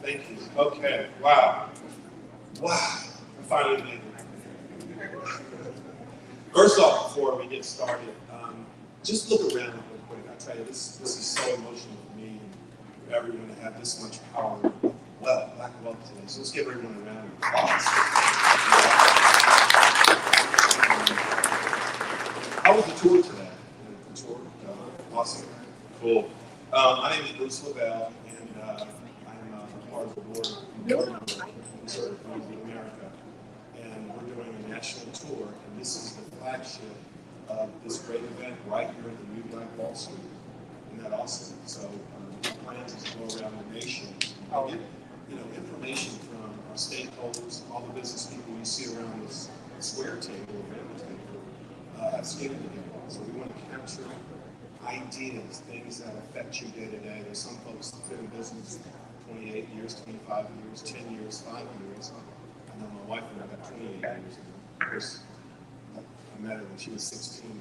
Thank you. Okay. Wow. Wow. I finally made it. First off, before we get started, just look around real quick. I tell you, this is so emotional for me and for everyone to have this much power. Well, black wealth today. So let's give everyone a round of applause. How was the tour today? The tour? Awesome. Cool. My name is Bruce LeVell, and I'm part of the board of Conservative Music America. And we're doing a national tour, and this is the flagship of this great event right here at the New Black Wall Street. Isn't that awesome? So the plan is to go around the nation and get information from our stakeholders, all the business people you see around this square table, event table, have skin in the game. So we want to capture ideas, things that affect you day to day. There's some folks that have been in business 28 years, 25 years, 10 years, 5 years. I know my wife and I got 28 years. Of course, I met her when she was 16.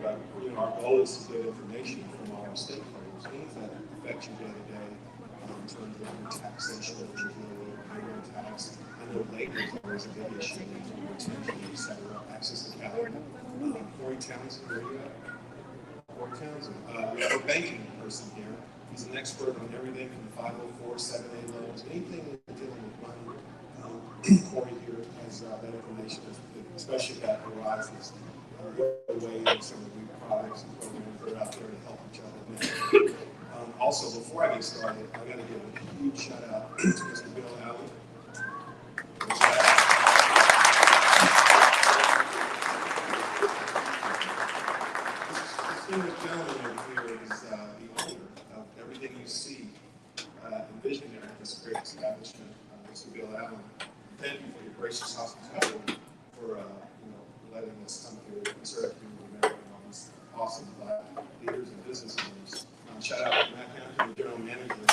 But our goal is to get information from all our stakeholders, things that affect you day to day in terms of your taxation, that you deal with, payroll tax. I know labor is always a big issue, retention, et cetera, access to capital. Corey Townsend, where are you at? Corey Townsend. We have a banking person here. He's an expert on everything from 504, 7A loans, anything dealing with money. Corey here has that information, especially if that arises. Way in some of the new products and programs that are out there to help each other. Also, before I get started, I got to give a huge shout out to Mr. Bill Allen. This gentleman over here is the owner of everything you see and visionary of this great establishment, Mr. Bill Allen. Thank you for your gracious hospitality, for letting us come here and serve you and all these awesome black leaders and business owners. Shout out to Matt Hampton, the general manager.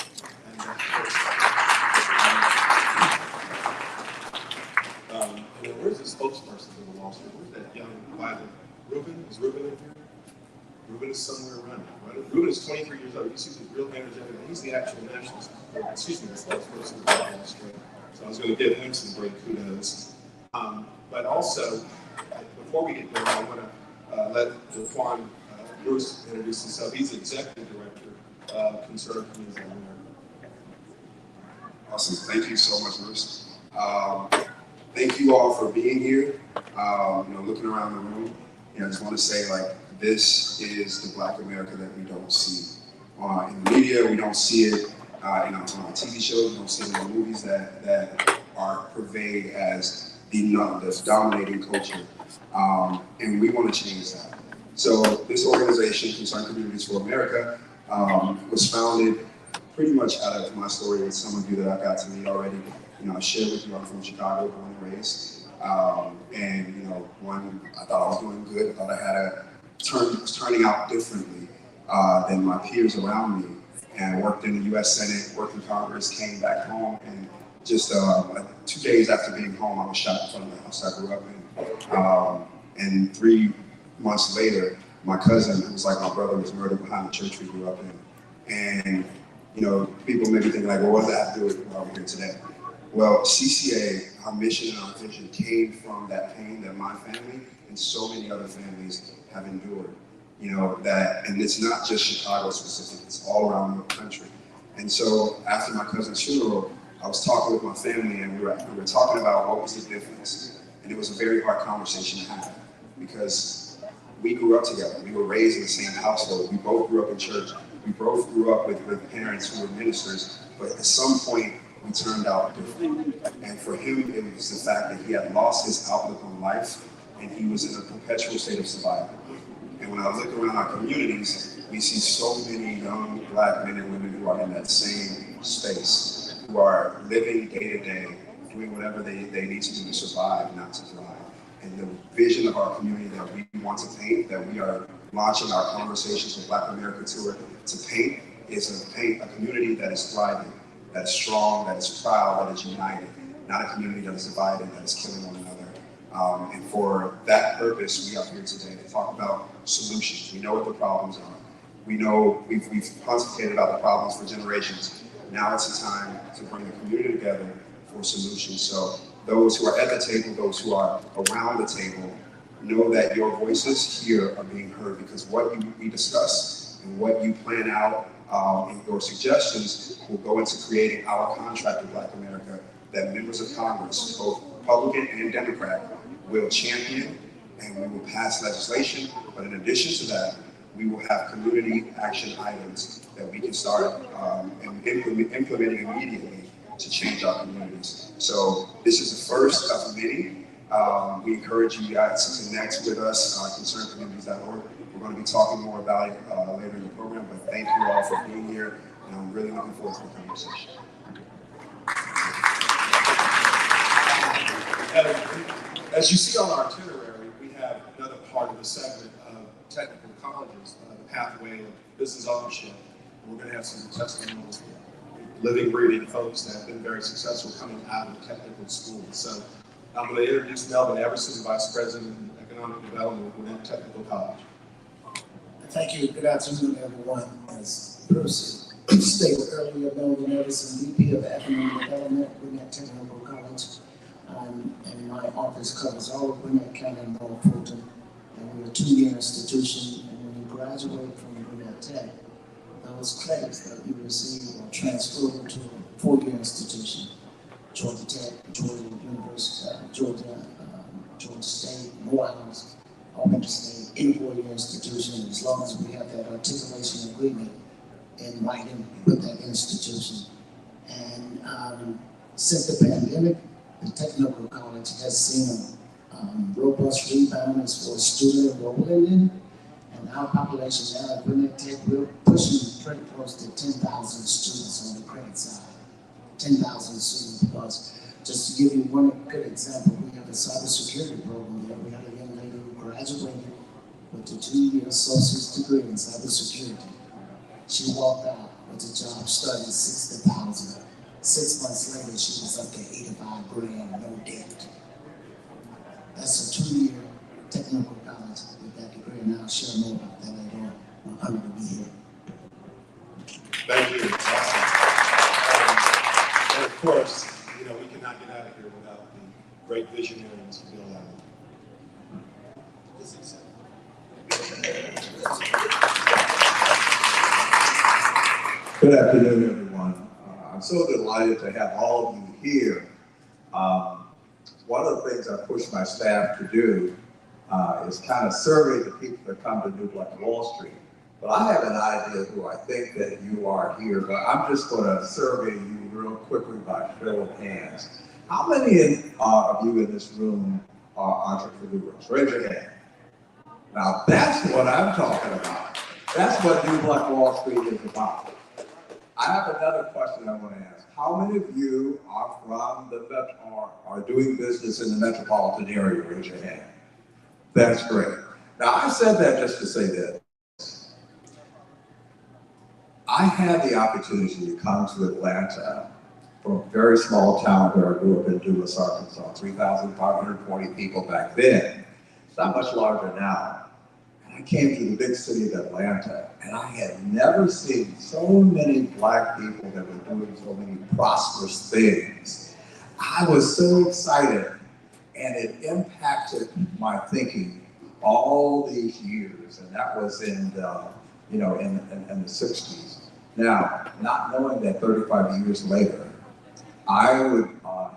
And where's the spokesperson for the Wall Street? Where's that young, vibrant Ruben? Is Ruben in here? Ruben is somewhere around. Right? Ruben is 23 years old. You see his real energetic. He's the actual national, the spokesperson for the Wall Street. So I was going to give him some great kudos. But also, before we get going, I want to let Daquan Bruce introduce himself. He's the executive director of Conservative Music America. Awesome. Thank you so much, Bruce. Thank you all for being here. Looking around the room, I just want to say, this is the Black America that we don't see in the media. We don't see it on our TV shows. We don't see it in the movies that are purveyed as the dominating culture. And we want to change that. So this organization, Concerned Communities for America, was founded pretty much out of my story with some of you that I've got to meet already. I shared with you I'm from Chicago, born and raised. I thought I was doing good. I thought I had was turning out differently than my peers around me. And worked in the U.S. Senate, worked in Congress, came back home, and just 2 days after being home, I was shot in front of the house I grew up in. And 3 months later, my cousin, who was like my brother, was murdered behind the church we grew up in. And, people may be thinking well, what does that have to do with why we're here today? Well, CCA, our mission and our vision came from that pain that my family and so many other families have endured. And it's not just Chicago specific, it's all around the country. And so after my cousin's funeral, I was talking with my family and we were talking about what was the difference. And it was a very hard conversation to have because we grew up together. We were raised in the same household. We both grew up in church. We both grew up with parents who were ministers, but at some point we turned out different. And for him, it was the fact that he had lost his outlook on life and he was in a perpetual state of survival. And when I look around our communities, we see so many young Black men and women who are in that same space, who are living day to day, doing whatever they need to do to survive, not to thrive. And the vision of our community that we want to paint, that we are launching our Conversations with Black America Tour to paint, is a community that is thriving, that is strong, that is proud, that is united, not a community that is divided, that is killing one another. And for that purpose, we are here today to talk about solutions. We know what the problems are. We know we've pontificated about the problems for generations. Now it's the time to bring the community together for solutions. So those who are at the table, those who are around the table, know that your voices here are being heard because what we discuss and what you plan out and your suggestions will go into creating our contract with Black America that members of Congress, both Republican and Democrat, will champion and we will pass legislation. But in addition to that, we will have community action items that we can start implementing immediately to change our communities. So this is the first of many. We encourage you guys to connect with us, concernedcommunities.org. We're going to be talking more about it later in the program, but thank you all for being here, and I'm really looking forward to the conversation. As you see on our itinerary, we have another part of the segment of technical colleges, the pathway of business ownership. We're going to have some testimonials, living, breathing folks that have been very successful coming out of technical schools. So I'm going to introduce Melvin Everson, Vice President of Economic Development within Technical College. Thank you. Good afternoon, everyone. As Bruce stated earlier, Melvin Everson, VP of Economic Development within Technical College. And my office covers all of Gwinnett County and North Fulton. And we're a two-year institution. And when you graduate from Gwinnett Tech, those credits that you receive are transferred to a four-year institution. Georgia Tech, Georgia University, Georgia State, Morehouse, Auburn State, any four-year institution, as long as we have that articulation agreement in writing with that institution. And since the pandemic, the Technical College has seen a robust rebound as far as student enrollment in, and our population now at Gwinnett Tech, we're pushing pretty close to 10,000 students on the credit side. 10,000 students plus. Just to give you one good example, we have a cybersecurity program there. We had a young lady who graduated with a two-year associate's degree in cybersecurity. She walked out with a job starting at $60,000. 6 months later, she was up to $85,000, no debt. That's a two-year technical college with that degree, and I'll share more about that later on. I'm honored to be here. Thank you. Awesome. And of course, we cannot get out of here without the great visionaries who build out. Good afternoon, everyone. I'm so delighted to have all of you here. One of the things I push my staff to do is kind of survey the people that come to New Black Wall Street. But I have an idea who I think that you are here, but I'm just going to survey you real quickly by show of hands. How many of you in this room are entrepreneurs? Raise your hand. Now that's what I'm talking about. That's what New Black Wall Street is about. I have another question I want to ask. How many of you are from are doing business in the metropolitan area? Raise your hand. That's great. Now I said that just to say this. I had the opportunity to come to Atlanta from a very small town where I grew up in Dumas, Arkansas, 3,540 people back then. It's not much larger now. And I came to the big city of Atlanta, and I had never seen so many Black people that were doing so many prosperous things. I was so excited, and it impacted my thinking all these years, and that was in the, in the 60s. Now, not knowing that 35 years later, I would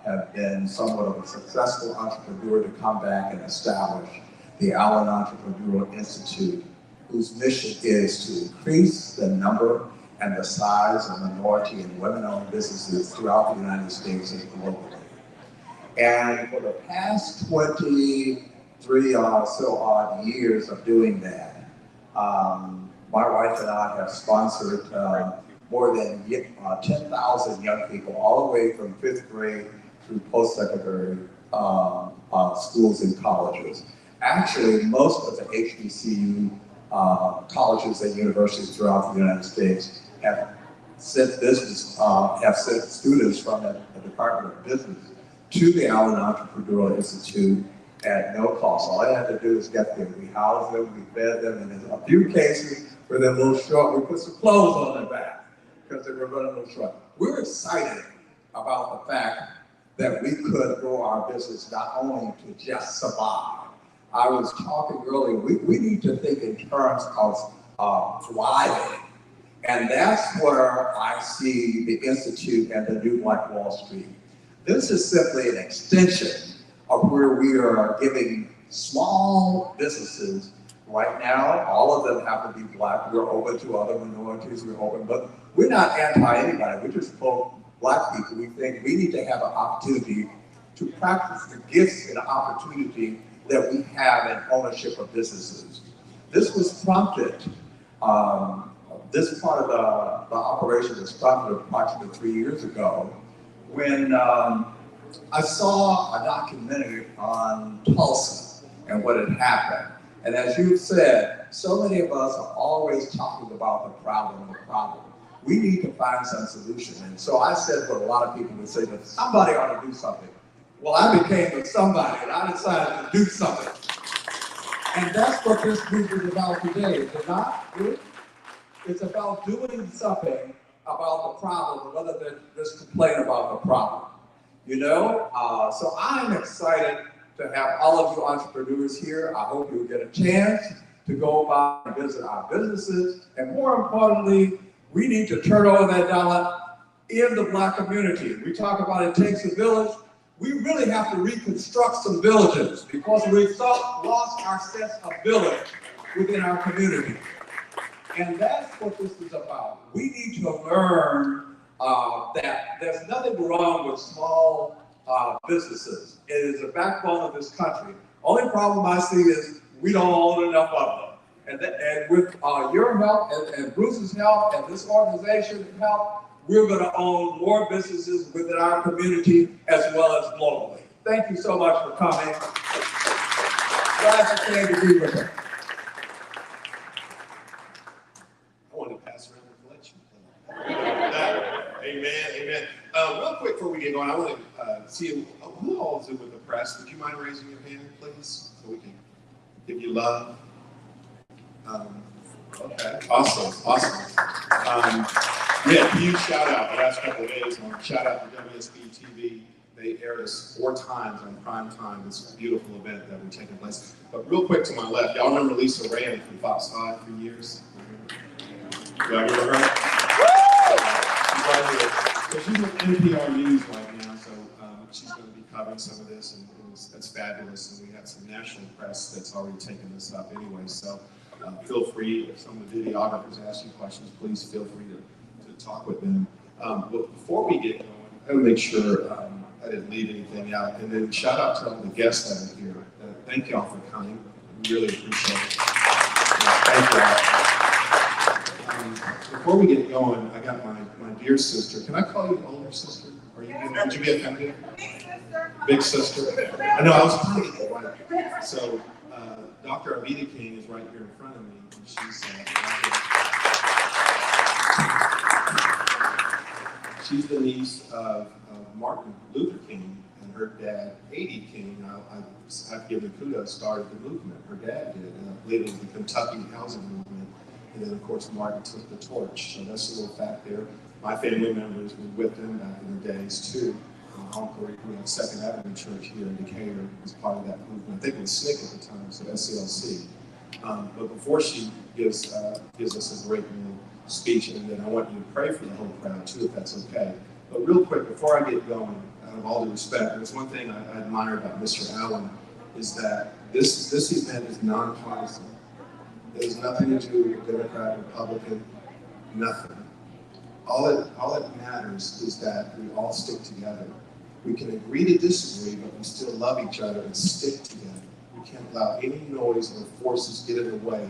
have been somewhat of a successful entrepreneur to come back and establish the Allen Entrepreneurial Institute, whose mission is to increase the number and the size of minority and women-owned businesses throughout the United States and globally. And for the past 23 or so odd years of doing that, my wife and I have sponsored more than 10,000 young people, all the way from 5th grade through post-secondary schools and colleges. Actually, most of the HBCU colleges and universities throughout the United States have sent students from the Department of Business to the Allen Entrepreneurial Institute at no cost. All I had to do is get them. We housed them, we fed them, and in a few cases where they're a little short, we put some clothes on their back because they were running a little short. We're excited about the fact that we could grow our business not only to just survive. I was talking earlier, we need to think in terms of thriving. And that's where I see the Institute and the New Black Wall Street. This is simply an extension of where we are giving small businesses. Right now, all of them have to be Black. We're open to other minorities, we're open, but we're not anti-anybody. We're just both Black people. We think we need to have an opportunity to practice the gifts and opportunity that we have in ownership of businesses. This was prompted, this part of the operation was prompted approximately 3 years ago when I saw a documentary on Tulsa and what had happened. And as you said, so many of us are always talking about the problem. We need to find some solution. And so I said what a lot of people would say, that somebody ought to do something. Well, I became a somebody, and I decided to do something. And that's what this group is about today, is it not? It's about doing something about the problem rather than just complain about the problem. So I'm excited to have all of you entrepreneurs here. I hope you'll get a chance to go by and visit our businesses. And more importantly, we need to turn over that dollar in the Black community. We talk about it takes a village. We really have to reconstruct some villages because we've lost our sense of village within our community. And that's what this is about. We need to learn that there's nothing wrong with small businesses. It is the backbone of this country. Only problem I see is we don't own enough of them. And with your help and Bruce's help and this organization's help, we're going to own more businesses within our community as well as globally. Thank you so much for coming. Glad you came to be with us. I want to pass around the collection. Amen. Real quick before we get going, I want to see who all is it with the press. Would you mind raising your hand, please, so we can give you love? Okay, awesome. Huge shout out the last couple of days. Shout out to WSB TV. They aired us 4 times on prime time. This beautiful event that we're taking place. But real quick to my left, y'all remember Lisa Ray from Fox 5 for years? Y'all remember her? She's right here. So she's with NPR News right now, so she's going to be covering some of this, and that's fabulous. And we have some national press that's already taken this up anyway. So feel free, if some of the videographers ask you questions, please feel free to talk with them. But before we get going, I want to make sure I didn't leave anything out. And then shout out to all the guests that are here. Thank y'all for coming. We really appreciate it. Thank y'all. Before we get going, I got my dear sister. Can I call you older sister? Would you be offended? Big sister. I know, I was trying to get it right. So Dr. Avita King is right here in front of me. And she's the niece of Martin Luther King and her dad, A.D. King. I have to give the kudos, started the movement. Her dad did. Later it was the Kentucky housing movement. And then, of course, Martin took the torch. So that's a little fact there. My family members were with them back in the days, too. Concord. We have Second Avenue Church here in Decatur as part of that movement. I think it was SNCC at the time, so SCLC. But before she gives us a great speech, and then I want you to pray for the whole crowd too, if that's okay. But real quick, before I get going, out of all due respect, there's one thing I admire about Mr. Allen is that this event is nonpartisan. There's nothing to do with Democrat, Republican, nothing. All that matters is that we all stick together. We can agree to disagree, but we still love each other and stick together. We can't allow any noise or forces get in the way,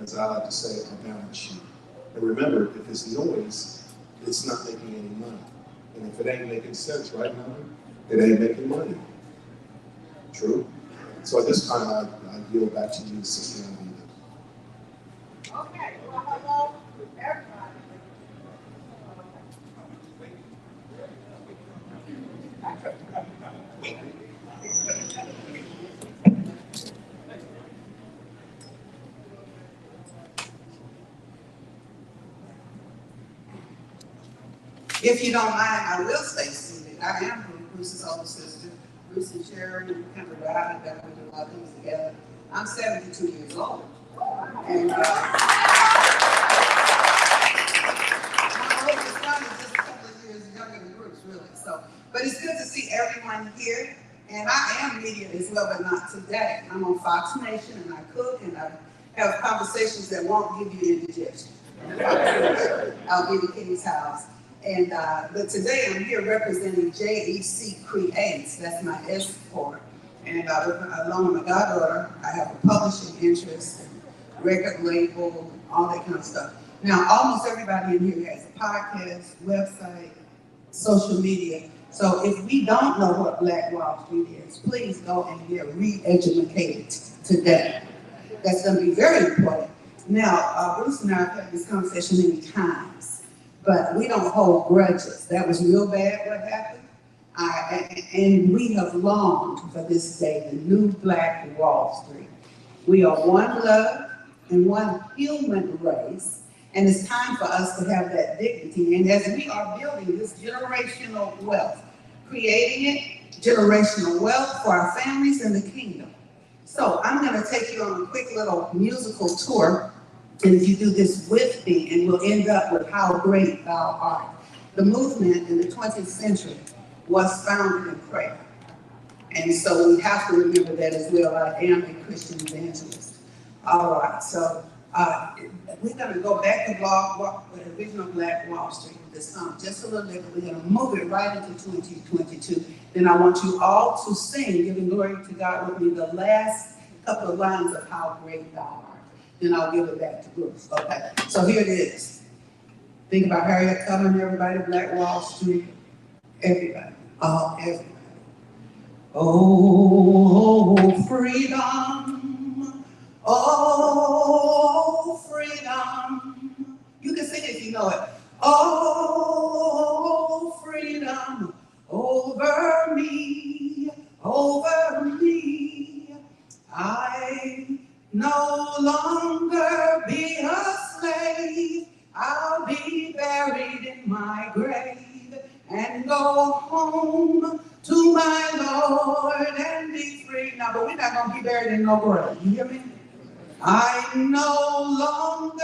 as I like to say, of our balance sheet. And remember, if it's noise, it's not making any money. And if it ain't making sense, right, Melvin? It ain't making money. True? So at this time, I yield back to you, Sister Anita. Okay, well, hello, everybody. If you don't mind, I will stay seated. I am Bruce's older sister. Bruce and Sharon, and we kind of ride back and do a lot of things together. I'm 72 years old. And my oldest son is just a couple of years younger than Bruce, really. So, but it's good to see everyone here. And I am media as well, but not today. I'm on Fox Nation, and I cook, and I have conversations that won't give you indigestion. I'll give you King's House. And but today I'm here representing JEC Creates. That's my S corp. And along with my goddaughter, I have a publishing interest, and record label, all that kind of stuff. Now, almost everybody in here has a podcast, website, social media. So if we don't know what Black Wall Street is, please go and get re-educated today. That's going to be very important. Now, Bruce and I have had this conversation many times, but we don't hold grudges. That was real bad what happened. And we have longed for this day, the new Black Wall Street. We are one love and one human race, and it's time for us to have that dignity. And as we are building this generational wealth, creating it, generational wealth for our families and the kingdom. So I'm gonna take you on a quick little musical tour, and if you do this with me, and we'll end up with How Great Thou Art. The movement in the 20th century was founded in prayer. And so we have to remember that as well. I am a Christian evangelist. All right, so we're gonna go back to the original Black Wall Street with this song, just a little bit. We're gonna move it right into 2022. Then I want you all to sing, giving glory to God with me, the last couple of lines of How Great Thou Art. Then I'll give it back to Bruce. Okay, so here it is. Think about Harriet Tubman, everybody, Black Wall Street, everybody, everybody. Oh, freedom, oh, freedom. You can sing it if you know it. Oh, freedom over me, over me. I no longer be a slave. I'll be buried in my grave and go home to my Lord and be free. Now, but we're not going to be buried in no grave. You hear me? I no longer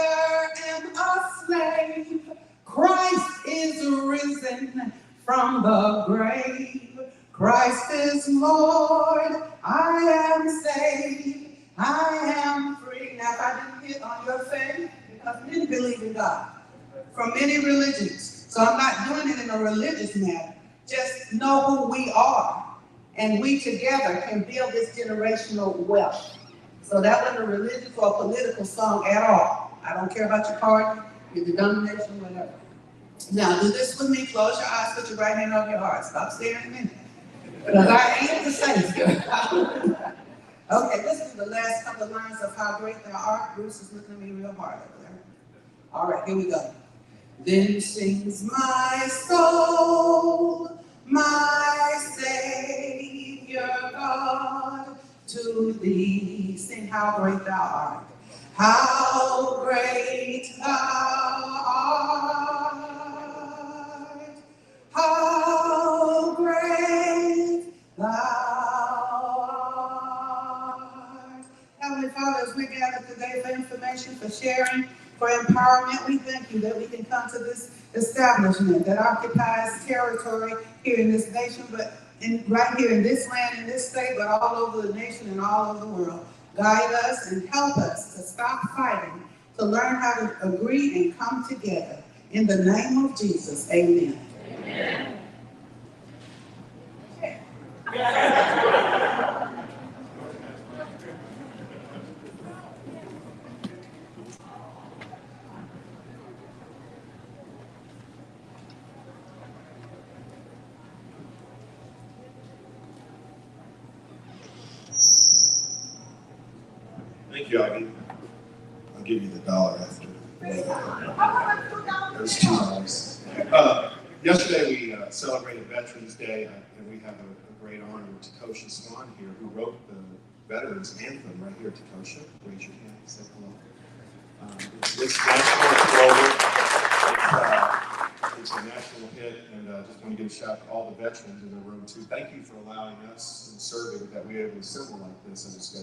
am a slave. Christ is risen from the grave. Christ is Lord. I am saved. I am free. Now, if I didn't hit on your faith, because many believe in God from many religions. So I'm not doing it in a religious manner. Just know who we are. And we together can build this generational wealth. So that wasn't a religious or political song at all. I don't care about your party, your denomination, whatever. Now do this with me. Close your eyes, put your right hand on your heart. Stop staring at me. Because I ain't the same. Okay, listen to the last couple of lines of How Great Thou Art. Bruce is looking at me real hard over there. All right, here we go. Then sings my soul, my Savior God, to thee. Sing How Great Thou Art. How great thou art. How great Father, as we gather today for information, for sharing, for empowerment, we thank you that we can come to this establishment that occupies territory here in this nation, but right here in this land, in this state, but all over the nation and all over the world. Guide us and help us to stop fighting, to learn how to agree and come together. In the name of Jesus, amen. Amen. Thank you, Ivy. I'll give you the $1 after. There's $2. Yesterday we celebrated Veterans Day, and we have a great honor with Takosha Swan here, who wrote the Veterans Anthem right here. Takosha, raise your hand and say hello. It's national, it's global. It's a national hit, and I just want to give a shout out to all the veterans in the room too. Thank you for allowing us in serving that we're able to assemble like this and just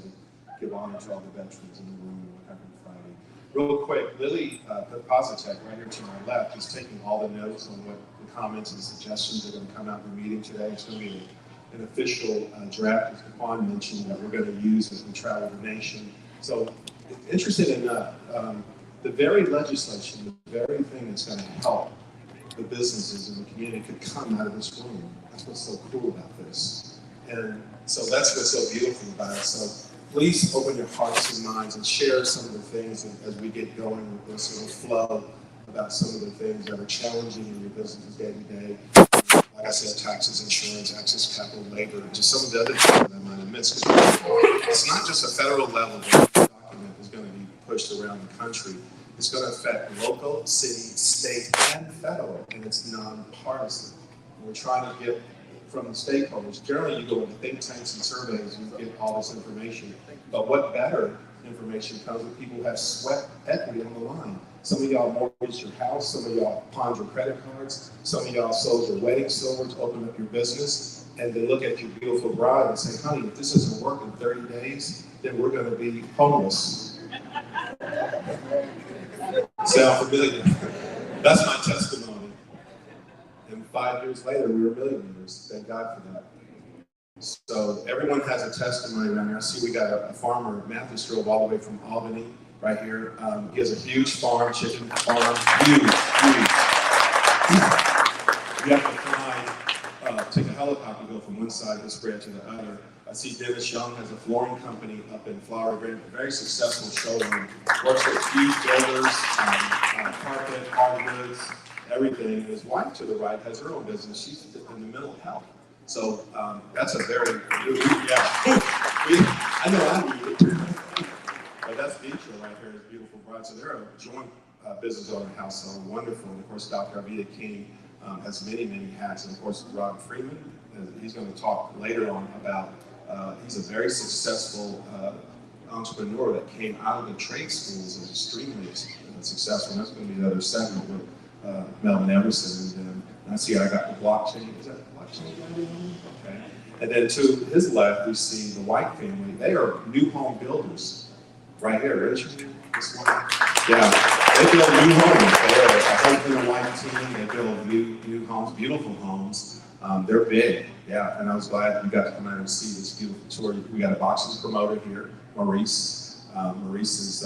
give honor to all the veterans in the room on Happy Friday. Real quick, Lily Positek, right here to my left, is taking all the notes on what the comments and suggestions are going to come out in the meeting today. It's going to be an official draft, as Quan mentioned, that we're going to use as we travel the nation. So, interested in the very legislation, the very thing that's going to help the businesses in the community could come out of this room. That's what's so cool about this. And so that's what's so beautiful about it. So please open your hearts and minds and share some of the things as we get going with this little flow about some of the things that are challenging in your businesses day to day. Like I said, taxes, insurance, access, capital, labor, and just some of the other things that I might have missed. It's not just a federal level that the document is going to be pushed around the country. It's going to affect local, city, state, and federal, and it's nonpartisan. We're trying to get from the stakeholders. Generally, you go into think tanks and surveys, you get all this information. But what better information comes when people have sweat equity on the line? Some of y'all mortgaged your house, some of y'all pawned your credit cards, some of y'all sold your wedding silver to open up your business, and they look at your beautiful bride and say, honey, if this doesn't work in 30 days, then we're going to be homeless. Sound familiar? That's my testimony. And 5 years later, we were millionaires. Thank God for that. So everyone has a testimony around here. I see we got a farmer, Mathis, drove all the way from Albany right here. He has a huge farm, chicken farm, huge. You have to fly, take a helicopter, go from one side of the spread to the other. I see Dennis Young has a flooring company up in Flower Green, a very successful showroom. Works with huge builders, carpet, hardwoods, everything. His wife to the right has her own business. She's in the mental health. So that's a very, I know I need it. But that's Deidre right here, his beautiful bride. So they're a joint business owner household, wonderful. And of course, Dr. Avita King has many, many hats. And of course, Rob Freeman, he's going to talk later on about, he's a very successful entrepreneur that came out of the trade schools and extremely successful. And that's going to be the other segment with Melvin, Everson. And I see I got the blockchain. Is that blockchain? Okay. And then to his left, we see the White family. They are new home builders. Right here, Richard. This one. Yeah, they build new homes. They're a husband and wife team. They build new homes, beautiful homes. They're big. Yeah, and I was glad you got to come out and see this beautiful tour. We got a boxing promoter here, Maurice. Maurice is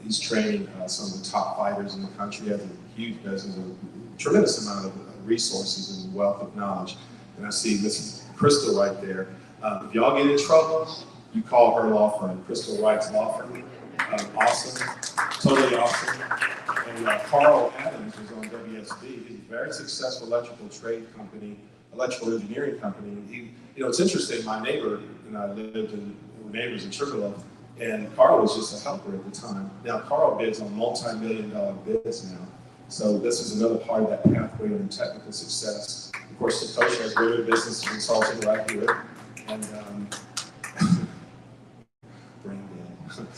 he's training some of the top fighters in the country. He has a huge business, a tremendous amount of resources and wealth of knowledge. And I see Mrs. Crystal right there. If y'all get in trouble, you call her law firm, Crystal Wright's law firm. Awesome, totally awesome. And Carl Adams is on WSB. He's a very successful electrical engineering company. It's interesting. My neighbor and I lived in neighbors in Sugarloaf, and Carl was just a helper at the time. Now Carl bids on multi-million-dollar bids now. So this is another part of that pathway to technical success. Of course, Takosha has greater business consulting right here, and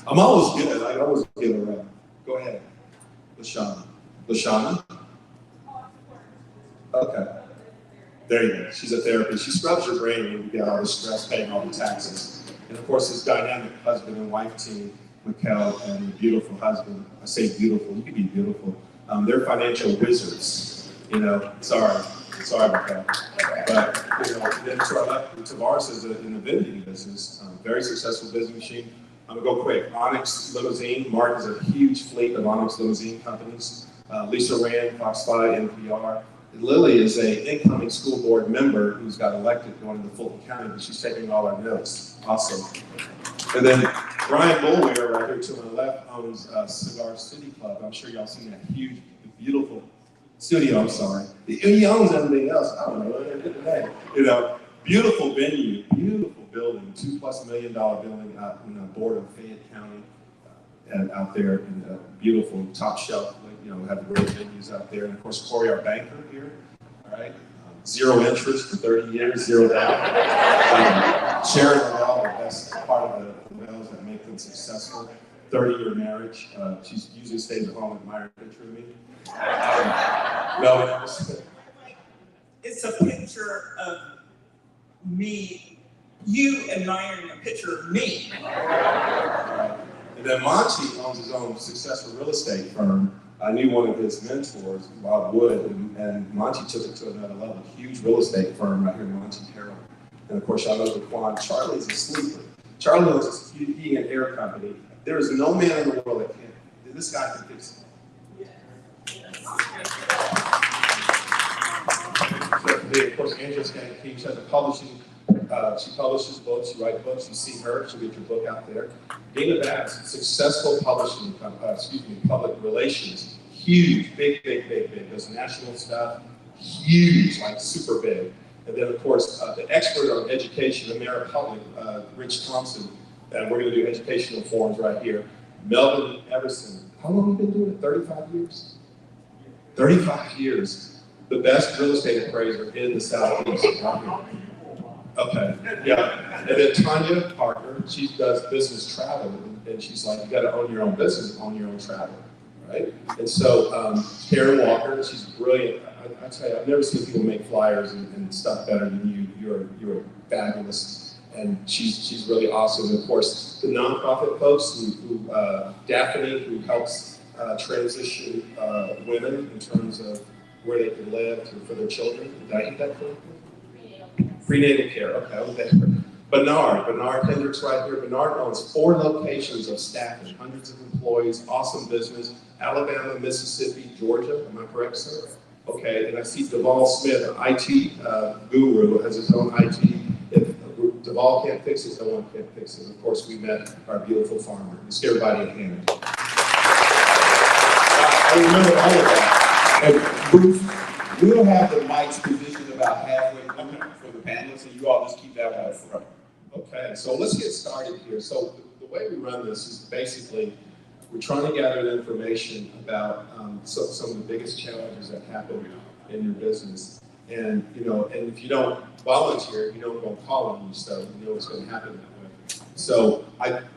I'm always good. I always give her a go ahead, Lashana. Okay. There you go. She's a therapist. She scrubs your brain when you get all the stress paying all the taxes. And of course, his dynamic husband and wife team, Mikkel, and the beautiful husband. I say beautiful, you can be beautiful. They're financial wizards, you know, sorry, Mikkel. But, you know, then to our left, Tavares is in the vending business, very successful business machine. I'm gonna go quick. Onyx Limousine, Mark has a huge fleet of Onyx Limousine companies. Lisa Rand, Fox 5, NPR. And Lily is an incoming school board member who's got elected going to Fulton County, but she's taking all our notes. Awesome. And then Brian Bullware, right here to my left, owns Cigar City Club. I'm sure y'all seen that huge, beautiful studio, I'm sorry. He owns everything else. I don't know, you know, beautiful venue, beautiful building, $2+ million building out in the border of Fayette County, out there, and beautiful top shelf, you know, have great venues out there. And of course, Corey, our banker here, all right? Zero interest for 30 years, zero down. Sharon LeVell, the best part of the LeVells that make them successful. 30-year marriage. She usually stays at home and admires a picture of me. Melvin, it's a picture of me, you admiring a picture of me. And then Monty owns his own successful real estate firm. I knew one of his mentors, Bob Wood, and Monty took it to another level. Huge real estate firm right here in Monty Carroll. And of course, y'all know Daquan. Charlie's a sleeper. Charlie owns a heating and air company. There is no man in the world that can. This guy can fix it. Of course, Angela King, she has a publishing. She publishes books, she writes books, you see her, she'll get your book out there. Dana Bass, successful publishing, public relations, huge, big, does national stuff, huge, like super big. And then of course, the expert on education, AmeriPublic, Rich Thompson, and we're gonna do educational forums right here. Melvin Everson, how long have you been doing it, 35 years? 35 years, the best real estate appraiser in the Southeast, right here. Okay, yeah, and then Tanya Parker, she does business travel, and she's like, you gotta own your own business, own your own travel, right? And so Karen Walker, she's brilliant. I tell you, I've never seen people make flyers and stuff better than you. You're fabulous, and she's really awesome. And of course, the nonprofit folks who Daphne, who helps transition women in terms of where they can live for their children. Did I get that correctly? Prenatal care, okay, I was there. Bernard Hendricks right here. Bernard owns 4 locations of staffing, hundreds of employees, awesome business, Alabama, Mississippi, Georgia, am I correct, sir? Okay, and I see Deval Smith, an IT guru, has his own IT. If Deval can't fix it, no one can fix it. Of course, we met our beautiful farmer. Let's give everybody a hand. I remember all of that. And Bruce, we'll have the mics positioned about halfway through for the panelists, and you all just keep that one up front. Okay, so let's get started here. So the way we run this is basically, we're trying to gather information about some of the biggest challenges that happen in your business. And, you know, and if you don't volunteer, you don't go call on you, so you know what's going to happen that way. So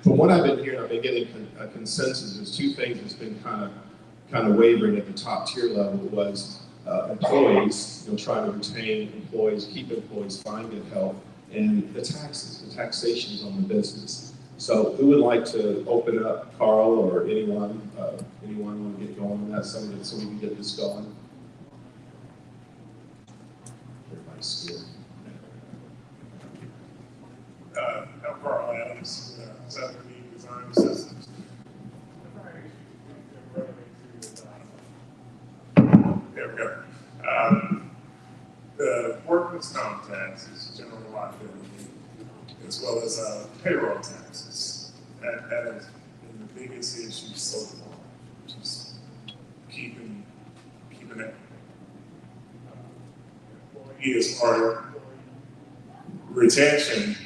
from what I've been hearing, I've been getting a consensus. There's 2 things that's been kind of wavering at the top tier level was employees, you know, trying to retain employees, keep employees, find good help, and the taxes, the taxations on the business. So who would like to open up, Carl or anyone want to get going on that so we can get this going? Everybody's scared. I'm Carl Adams, Southern Design Systems. There we go. The workman's comp taxes, general liability, as well as payroll taxes. That has been the biggest issue so far, just keeping it. Employee as part of retention,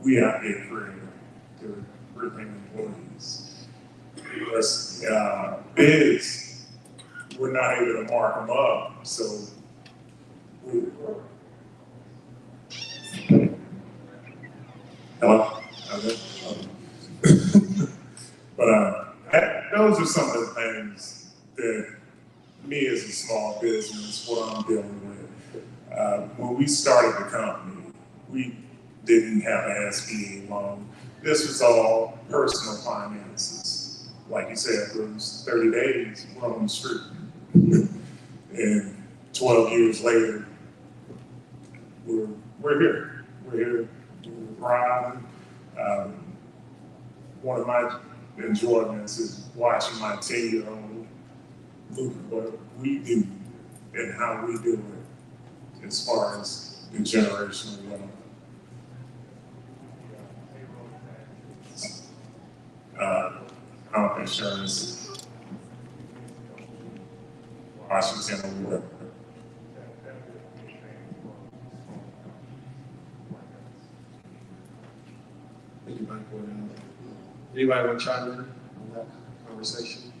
we out here to retain employees. Because bids, we're not able to mark them up, so hello? But those are some of the things that me as a small business, what I'm dealing with. When we started the company, we didn't have an SBA loan. This was all personal finances. Like you said, Bruce, 30 days, we're on the street. And 12 years later, we're here. We're here. We're grinding. One of my enjoyments is watching my 10-year-old look at what we do and how we do it as far as the generational wealth. Health insurance, Washington, or Thank you, Mike. Anybody want to chime in on that conversation?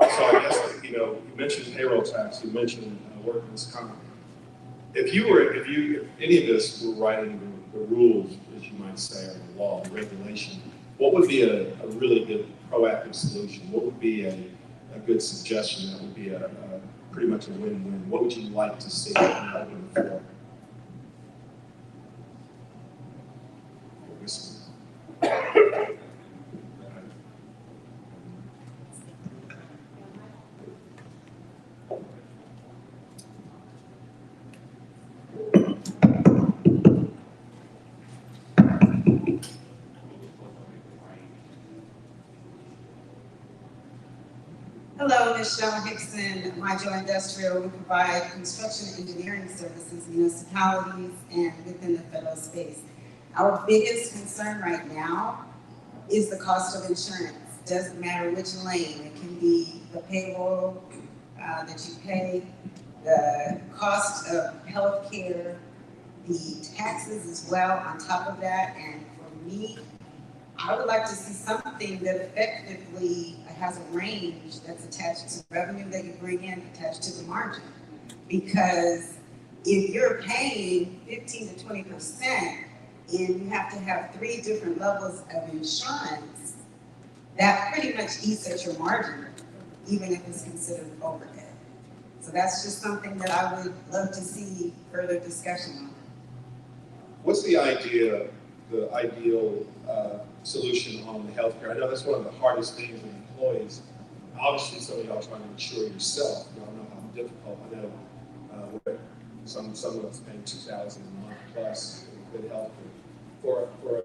So I guess, you mentioned payroll tax, you mentioned workers' comp. If any of this were writing the rules, as you might say, or the law, the regulation, what would be a really good proactive solution? What would be a good suggestion that would be a pretty much a win-win? What would you like to see moving forward? Hello, Michelle Hickson, Joint Industrial. We provide construction engineering services in municipalities and within the federal space. Our biggest concern right now is the cost of insurance. Doesn't matter which lane. It can be the payroll that you pay, the cost of health care, the taxes as well on top of that. And for me, I would like to see something that effectively has a range that's attached to revenue that you bring in, attached to the margin. Because if you're paying 15 to 20% and you have to have 3 different levels of insurance, that pretty much eats at your margin, even if it's considered overhead. So that's just something that I would love to see further discussion on. What's the ideal solution on the healthcare? I know that's one of the hardest things with employees. Obviously, some of y'all are trying to insure yourself. Y'all know how difficult. I know some of us paying $2,000 a month plus for good health care. For a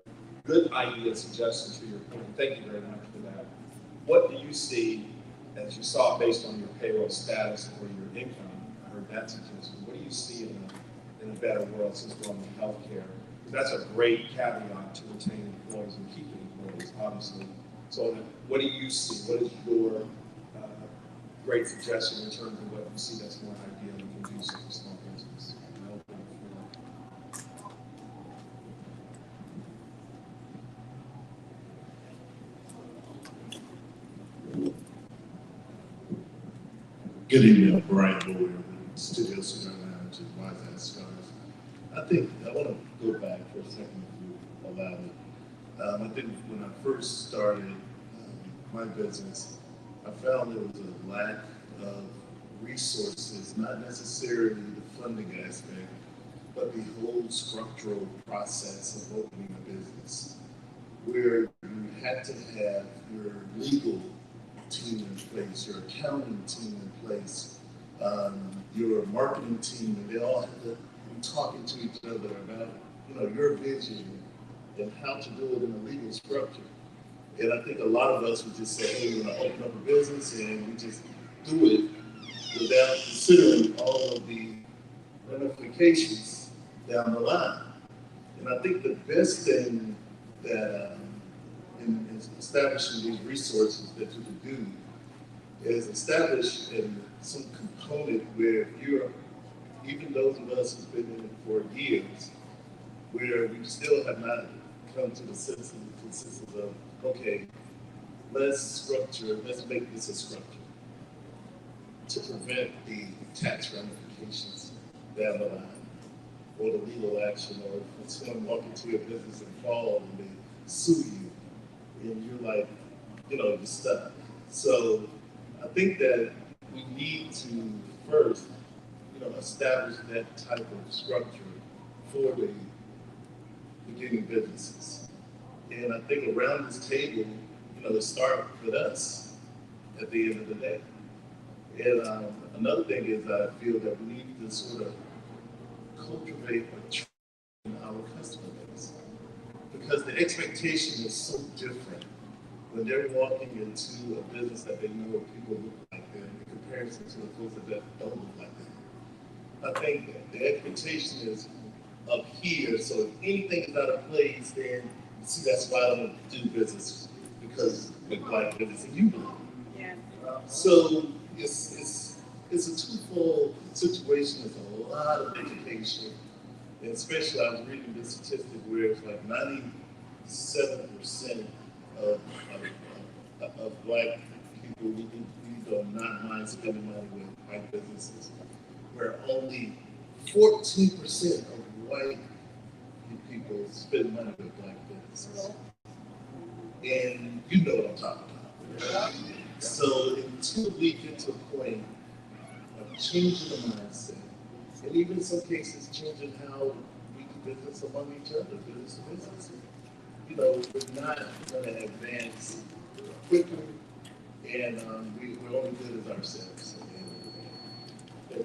good idea suggestion to your point, thank you very much for that. What do you see, as you saw based on your payroll status or your income? I heard that suggestion. What do you see in a better world since we're on the healthcare? That's a great caveat to retain employees and keeping employees, obviously. So what do you see? What is your great suggestion in terms of what you see that's more ideal and conducive for small business? Good evening, Brian Boyer, Studio Cigar Lounge and Wise Ass Scars. I think I want to go back for a second if you allow me. I think when I first started my business, I found there was a lack of resources, not necessarily the funding aspect, but the whole structural process of opening a business, where you had to have your legal team in place, your accounting team in place, your marketing team, and they all had to be talking to each other about, your vision and how to do it in a legal structure. And I think a lot of us would just say, hey, we're going to open up a business, and we just do it without considering all of the ramifications down the line. And I think the best thing that in establishing these resources that you can do is establish some component where even those of us who've been in it for years, where we still have not come to the consensus of, okay, let's make this a structure to prevent the tax ramifications down the line, or the legal action, or if someone walk into your business and fall and they sue you, and you're like, you're stuck. So I think that we need to first, establish that type of structure for the beginning businesses. And I think around this table, it starts with us at the end of the day. And another thing is I feel that we need to sort of cultivate or train our customer base, because the expectation is so different when they're walking into a business that they know people look like them in comparison to the folks that don't look like them. I think that the expectation is up here, so if anything is out of place, then see, that's why I don't do business, because with black business and you belong. Yeah. So it's a twofold situation. It's a lot of education, and especially I was reading this statistic where it's like 97% of black people who do not mind spending money with white businesses, where only 14% of white people spend money with black businesses. And you know what I'm talking about. So until we get to a point of changing the mindset, and even in some cases changing how we do business among each other, business to business, we're not going to advance quicker, and we're only good as ourselves at the end of the day.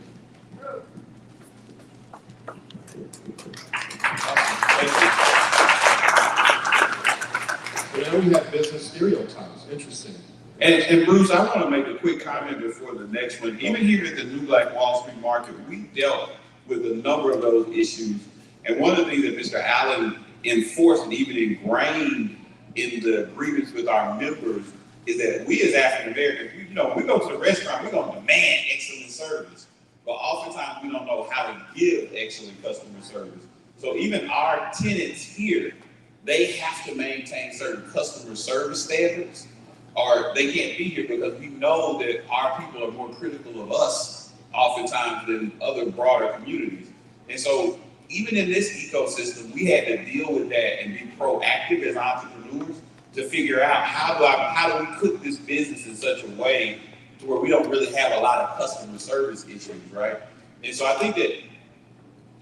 So now we have business stereotypes. Interesting. And Bruce, I want to make a quick comment before the next one. Even here at the New Black Wall Street Market, we dealt with a number of those issues. And one of the things that Mr. Allen enforced and even ingrained in the agreements with our members is that we as African Americans, we go to the restaurant, we're going to demand excellent service. But oftentimes we don't know how to give excellent customer service. So even our tenants here, they have to maintain certain customer service standards, or they can't be here, because we know that our people are more critical of us oftentimes than other broader communities. And so even in this ecosystem, we had to deal with that and be proactive as entrepreneurs to figure out how do we cook this business in such a way to where we don't really have a lot of customer service issues, right? And so I think that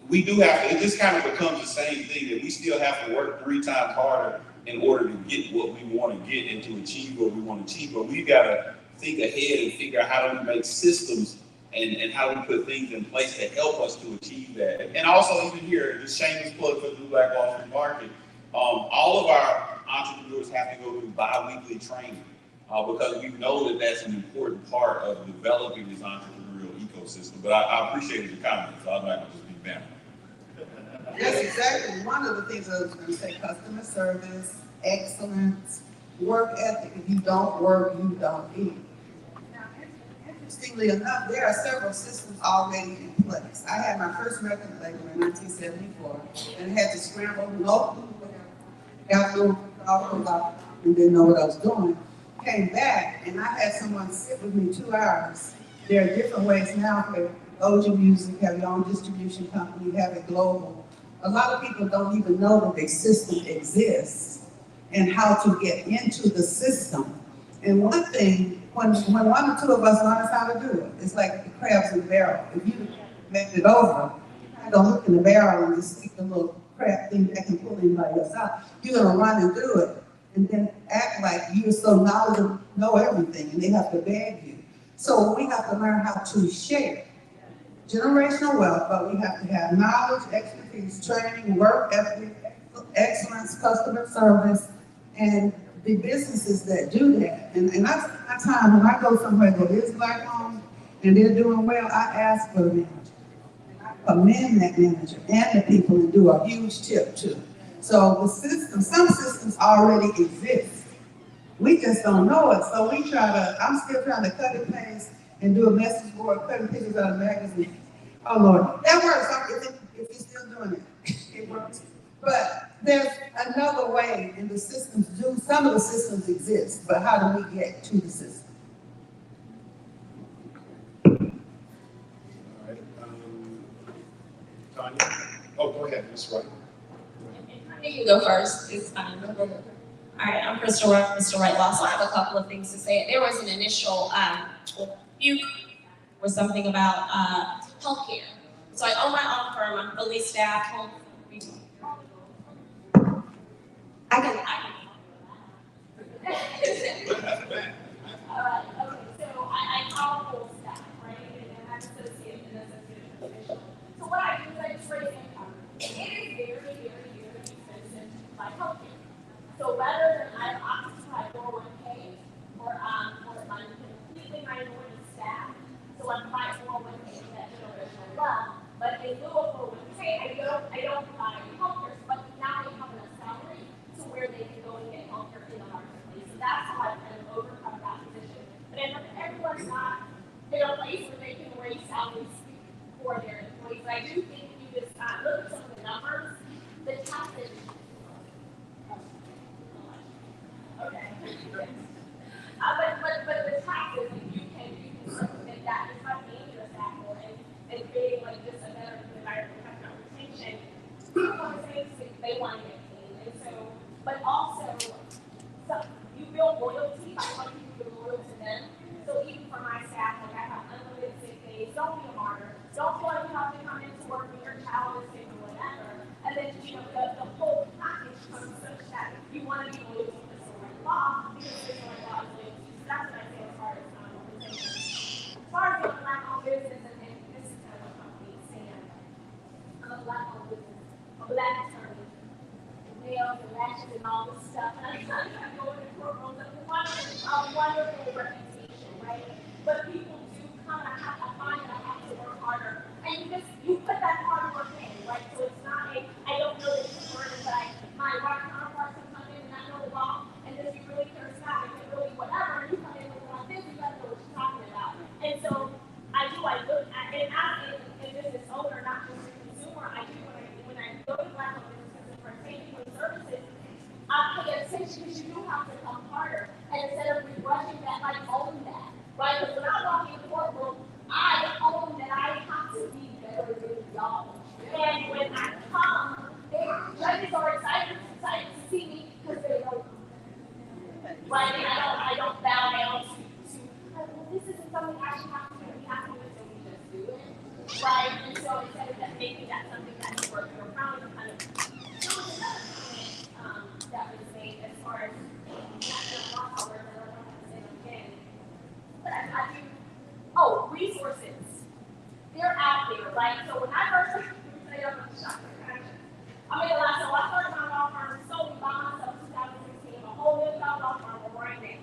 we do have to, it just kind of becomes the same thing, that we still have to work 3 times harder in order to get what we want to get and to achieve what we want to achieve. But we've got to think ahead and figure out how do we make systems and how do we put things in place to help us to achieve that. And also even here, just shameless plug for the New Black Wall Street Market, all of our entrepreneurs have to go through bi-weekly training because we know that that's an important part of developing this entrepreneurial ecosystem. But I appreciate your comments, so I'm not going to just be banned. That's exactly one of the things I was going to say: customer service, excellence, work ethic. If you don't work, you don't eat. Now, interestingly enough, there are several systems already in place. I had my first record label in 1974, and had to scramble, no clue, got no about, and didn't know what I was doing. Came back, and I had someone sit with me 2 hours. There are different ways now for those of you who have your own distribution company, have it global. A lot of people don't even know that the system exists and how to get into the system. And one thing, when 1 or 2 of us learn how to do it, it's like the crabs in the barrel. If you make it over, you're gonna look in the barrel and just stick the little crab thing that can pull anybody else out. You're gonna run and do it and then act like you're so knowledgeable, know everything, and they have to beg you. So we have to learn how to share. Generational wealth, but we have to have knowledge, expertise, training, work ethic, excellence, customer service, and the businesses that do that. And that's my time when I go somewhere that is black owned and they're doing well, I ask for the manager. And I commend that manager and the people and do a huge tip too. So the system, some systems already exist. We just don't know it. So we I'm still trying to cut and paste and do a message board, cutting pictures out of the magazine. Oh Lord, that works if you're still doing it. It works. But there's another way, and the systems some of the systems exist, but how do we get to the system? All right. Tanya? Oh, go ahead, Ms. Wright. You go first. It's fine. All right, I'm Crystal Wright, Mr. Wright Law, so I have a couple of things to say. There was an initial rebuke or something about healthcare. So I own my own firm, I'm fully staffed, home. I can. Alright, okay, so I'm full staff, right? And I'm associate and associate official. So what I do is I just raise income. It is very expensive to buy healthcare. So rather than I opt to buy 401k or I'm completely minority staff, so I'm buying 401k for that generational wealth. But in lieu of 401k, I don't buy healthcare, but now they have enough salary to where they can go and get healthcare in the marketplace. So that's how I kind of overcome that position. But everyone's not in a place where they can raise salaries for their employees. But I do think if you just look at some of the numbers, the taxes. Okay. But the taxes, you can supplement that just by paying your staff more and creating like just a better environment for retention. People want to say they want to get paid, and so, but also, you build loyalty by letting people be loyal to them. So even for my staff, like I have unlimited sick days. Don't be a martyr. Don't feel like you have to come into work when your child is sick or whatever. And then the whole package comes such that you want to be loyal to the right law because the right law is loyalty. So that's what I say as far as compensation. As far as the black-owned business, and this is kind of what companies stand. I'm a black-owned business, a black attorney, nails and lashes and all this stuff. And I go into courtrooms and a wonderful reputation, right? But people do kind of have to find that I have to work harder. And you put that hard work in, right? So it's not I don't know this is burden, but my white counterparts can come in and not know the law and just be really charismatic and really whatever. And you come in with like this, you gotta know what you're talking about. And so I look at, and I'm a business owner, not just a consumer. I do when I go to black owned businesses for safety and services, I pay attention because you do have to come harder. And instead of rushing that, like own that. Right? Because when I walk in the courtroom, I own that I have to be better than y'all. And when I come, judges are excited to see me because they know me. Right? And I don't bow down to well, this isn't something I should have to do. We have to do it, so we just do it. Right? And so instead of that making that something that you work around, you kind of that was made as far as not just law hours, I don't have to say them again. But I do, resources. They're out there, right? So when I first say I'm a shopper, I made a lot. So I started my law firm solely by myself in 2016, a whole $1 million law firm right now.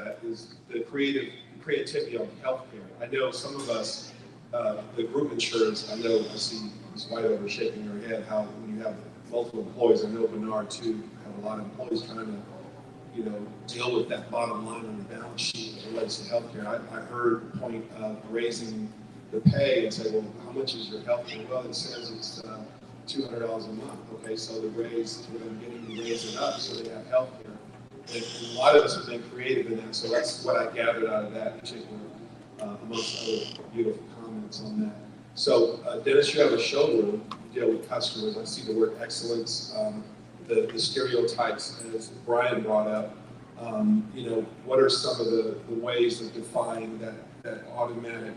that is the creativity on healthcare. I know some of us, the group insurance, I see Ms. Whiteover shaking her head, how when you have multiple employees, I know Bernard too, have a lot of employees trying to, deal with that bottom line on the balance sheet as it relates to healthcare. I heard the point of raising the pay and say, well, how much is your healthcare? Well, it says it's $200 a month. Okay, so the raise, I'm getting to raise it up so they have healthcare. And a lot of us have been creative in that, so that's what I gathered out of that particular, amongst other beautiful comments on that. So, Dennis, you have a showroom, you deal with customers. I see the word excellence, the stereotypes, as Brian brought up. What are some of the ways of defining that automatic,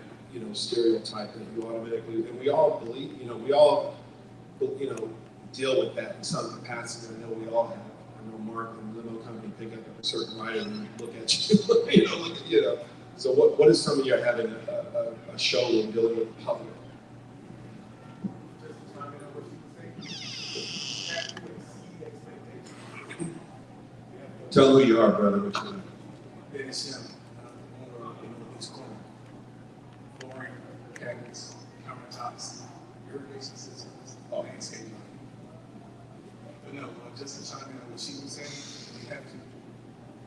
stereotype that you automatically, and we all believe, we all, deal with that in some capacity. I know we all have. I know Mark and the limo company pick up a certain rider and look at you, look at you. So what is some of you having a showroom dealing with the public? Tell who you are, brother. What you Dennis Young, owner of this corner. Flooring, cabinets, countertops, irrigation systems, landscaping. But no, just to chime in on what she was saying, we have to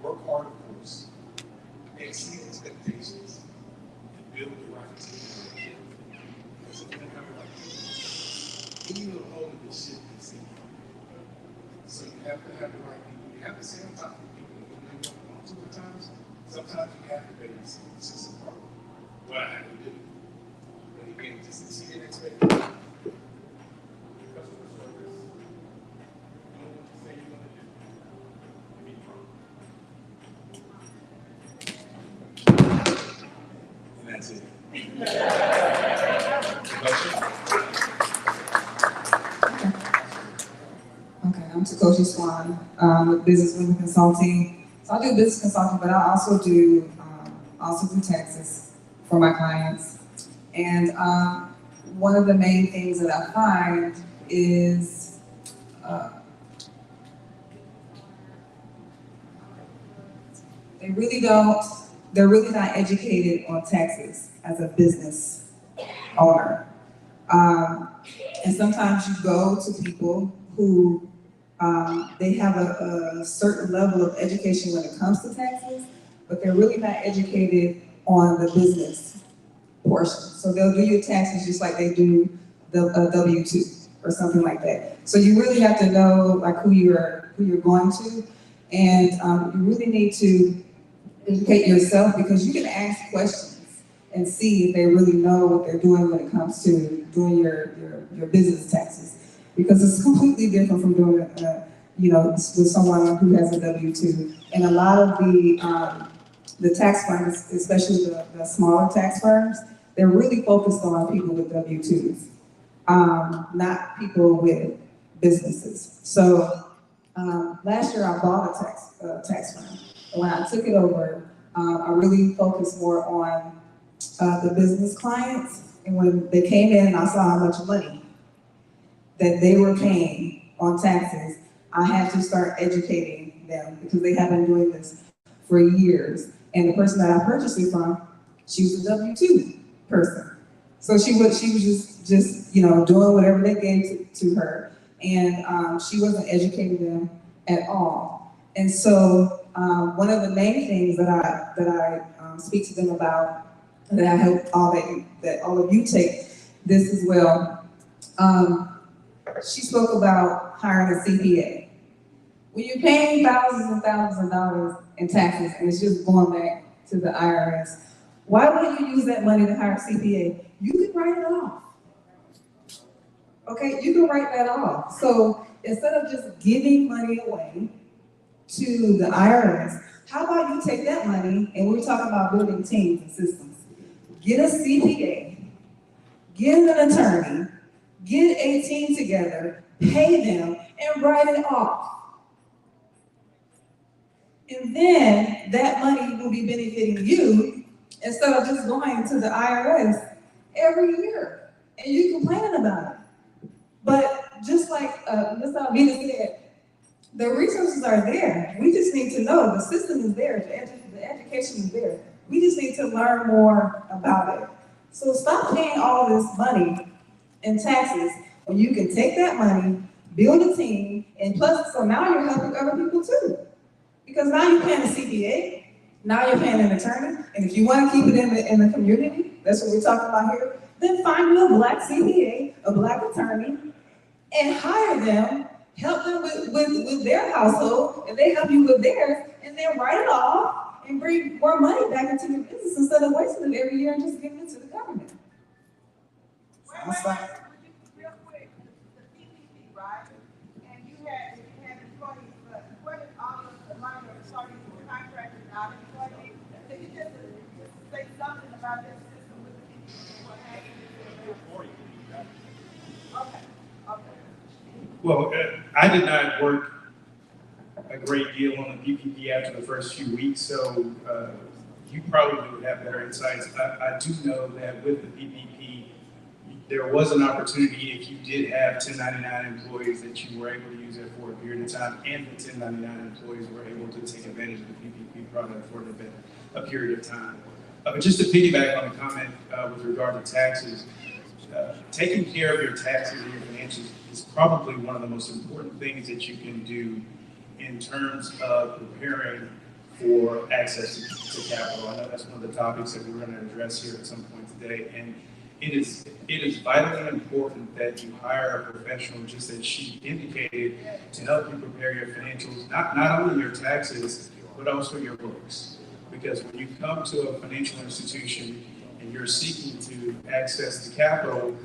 work hard, of course, exceed expectations, and build the right team. Because if we don't have the right people, even holding the ship can sink. So you have to have the right people. You have to stay on top of people. When you want to at times, sometimes you have to babysit. It's just a part of what I have to do. But again, just exceed expectations. Customer service. Know what you say you're going to do. And be prompt. And that's it. Okay, I'm Takoshi Swan with Business Women Consulting. So I do business consulting, but I also do taxes for my clients. And one of the main things that I find is they're really not educated on taxes as a business owner. And sometimes you go to people who they have a certain level of education when it comes to taxes, but they're really not educated on the business portion. So they'll do your taxes just like they do the W-2 or something like that. So you really have to know like who you're going to, and you really need to educate yourself, because you can ask questions and see if they really know what they're doing when it comes to doing your business taxes. Because it's completely different from doing it, with someone who has a W-2. And a lot of the tax firms, especially the smaller tax firms, they're really focused on people with W-2s, not people with businesses. So last year I bought a tax firm. And when I took it over, I really focused more on the business clients. And when they came in and I saw how much money that they were paying on taxes, I had to start educating them, because they have been doing this for years. And the person that I purchased it from, she was a W-2 person. So she was just doing whatever they gave to her, and she wasn't educating them at all. And so one of the main things that I speak to them about, and that I hope that all of you take this as well. She spoke about hiring a CPA. When you're paying thousands and thousands of dollars in taxes and it's just going back to the IRS, why wouldn't you use that money to hire a CPA? You can write it off. Okay, you can write that off. So instead of just giving money away to the IRS, how about you take that money, and we're talking about building teams and systems. Get a CPA, get an attorney, get a team together, pay them, and write it off. And then that money will be benefiting you instead of just going to the IRS every year and you complaining about it. But just like Ms. Alvina said, The resources are there. We just need to know the system is there. The education is there. We just need to learn more about it. So stop paying all this money in taxes when you can take that money, build a team, and plus, so now you're helping other people too. Because now you're paying a CPA, now you're paying an attorney, and if you want to keep it in the community, that's what we're talking about here, then find you a black CPA, a black attorney, and hire them, help them with their household, and they help you with theirs, and then write it off and bring more money back into your business instead of wasting it every year and just giving it to the government. Sounds like, Real quick, the PPP, right? And you had employees, but what if all of the money of employees were contracted out employees? Can you just say something about that system with the PPP, what happened? Okay, okay. Well, I did not work a great deal on the PPP after the first few weeks, so you probably would have better insights. I do know that with the PPP, there was an opportunity if you did have 1099 employees that you were able to use it for a period of time, and the 1099 employees were able to take advantage of the PPP product for a period of time. But just to piggyback on the comment with regard to taxes, taking care of your taxes and your financials is probably one of the most important things that you can do in terms of preparing for access to capital. I know that's one of the topics that we're going to address here at some point today, and it is vitally important that you hire a professional, just as she indicated, to help you prepare your financials, not only your taxes, but also your books. Because when you come to a financial institution and you're seeking to access the capital,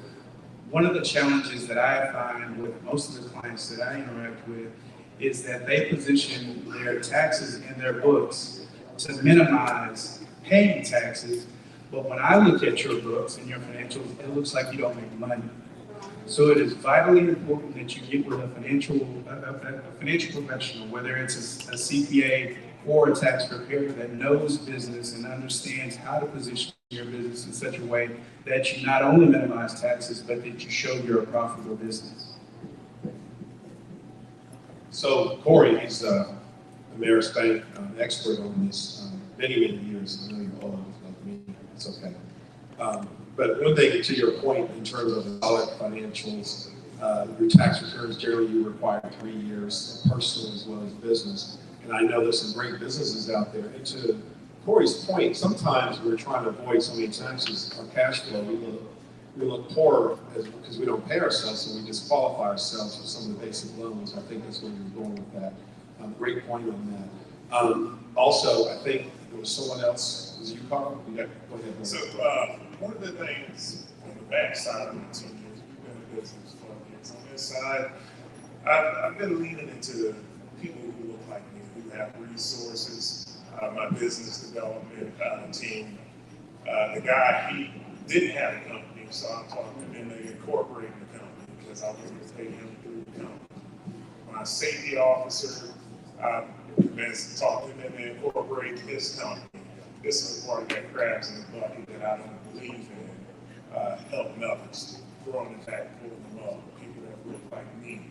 one of the challenges that I find with most of the clients that I interact with is that they position their taxes in their books to minimize paying taxes. But when I look at your books and your financials, it looks like you don't make money. So it is vitally important that you get with a financial professional, whether it's a CPA or a tax preparer that knows business and understands how to position your business in such a way that you not only minimize taxes, but that you show you're a profitable business. So Corey is the Mayor's Bank expert on this many years. I know you all like me. It's okay. But one thing, to your point, in terms of solid financials, your tax returns generally you require 3 years, personal as well as business. And I know there's some great businesses out there. And to Corey's point, sometimes we're trying to avoid so many taxes. Our cash flow, we look poor because we don't pay ourselves, so we disqualify ourselves for some of the basic loans. I think that's where you're going with that. Great point on that. Also, I think there was someone else. Was you, Carl? Go ahead. So one of the things on the backside of my 10 years, we've been in business for 12 years. On this side, I've been leaning into people who look like me, who have resources. My business development team, the guy, he didn't have a company, so I'm talking to him to incorporate the company because I was going to pay him through the company. My safety officer, I've been talking to him to incorporate his company. This is part of that crabs in the bucket that I don't believe in, helping others, throwing the fact, pulling them up, people that look like me.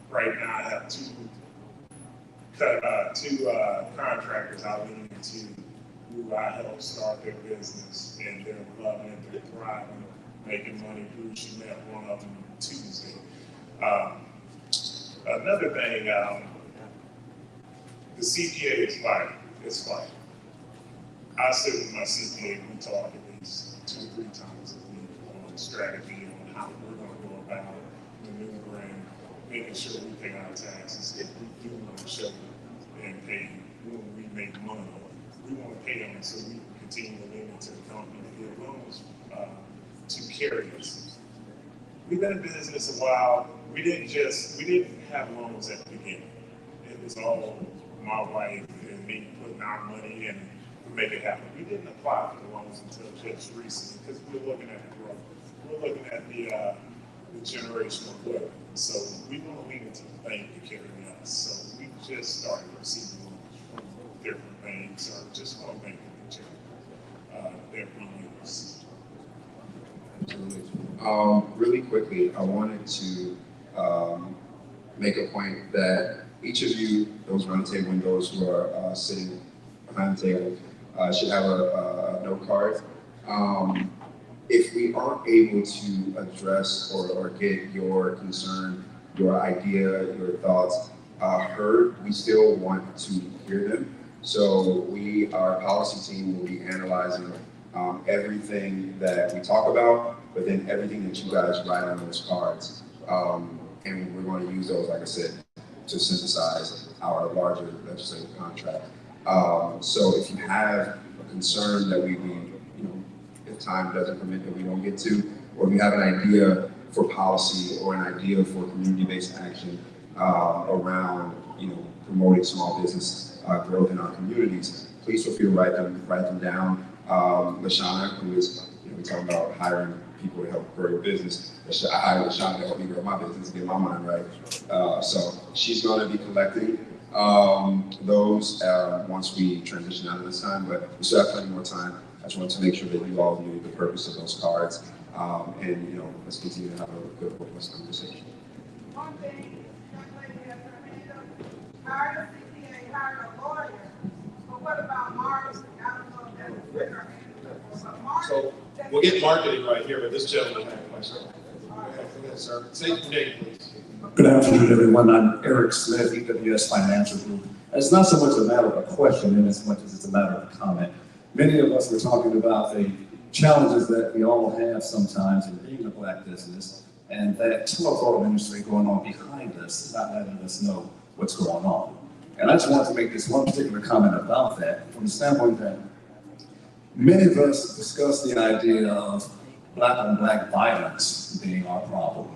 Right now I have two contractors I lean into who I help start their business, and they're loving it, they're thriving, making money. Bruce, you met one of them Tuesday. Another thing, the CPA is vital. It's vital. I sit with my CPA, we talk at least 2 or 3 times a week on strategy, on how we're going to go about maneuvering, making sure we pay our taxes. If we do want to show and pay when we make money, we want to pay them so we can continue to lean into the company to get loans to carry us. We've been in business a while. We didn't have loans at the beginning. It was all my wife and me putting our money in to make it happen. We didn't apply for the loans until just recently because we're looking at the growth. We're looking at the generational wealth. So we want to lean into the bank to carry us. So we just started receiving loans from different banks or just one bank in particular that we use. Really quickly, I wanted to make a point that each of you, those around the table and those who are sitting behind the table, should have a note card. If we aren't able to address or get your concern, your idea, your thoughts heard, we still want to hear them. So our policy team will be analyzing everything that we talk about, but then everything that you guys write on those cards. And we're going to use those, like I said, to synthesize our larger legislative contract. So if you have a concern that we if time doesn't permit that we don't get to, or if you have an idea for policy or an idea for community-based action around promoting small business growth in our communities, please feel free to write them down. LaShawna, who is, we talking about hiring people to help grow your business. I hired LaShawna to help me grow my business, get my mind right. So she's going to be collecting those once we transition out of this time, but we still have plenty more time. I just want to make sure that you all knew the purpose of those cards, and let's continue to have a good, robust conversation. One thing, young lady has her hand up. Hired a CPA, hired a lawyer, but what about marketing? I don't know if that's a bigger hand. So we'll get marketing right here, but this gentleman had a question. Go ahead, sir. Say your name, please. Good afternoon, everyone. I'm Eric Smith, EWS Financial Group. It's not so much a matter of a question in as much as it's a matter of a comment. Many of us were talking about the challenges that we all have sometimes in being a Black business, and that telephoto industry going on behind us, not letting us know what's going on. And I just wanted to make this one particular comment about that from the standpoint that many of us discuss the idea of Black on Black violence being our problem,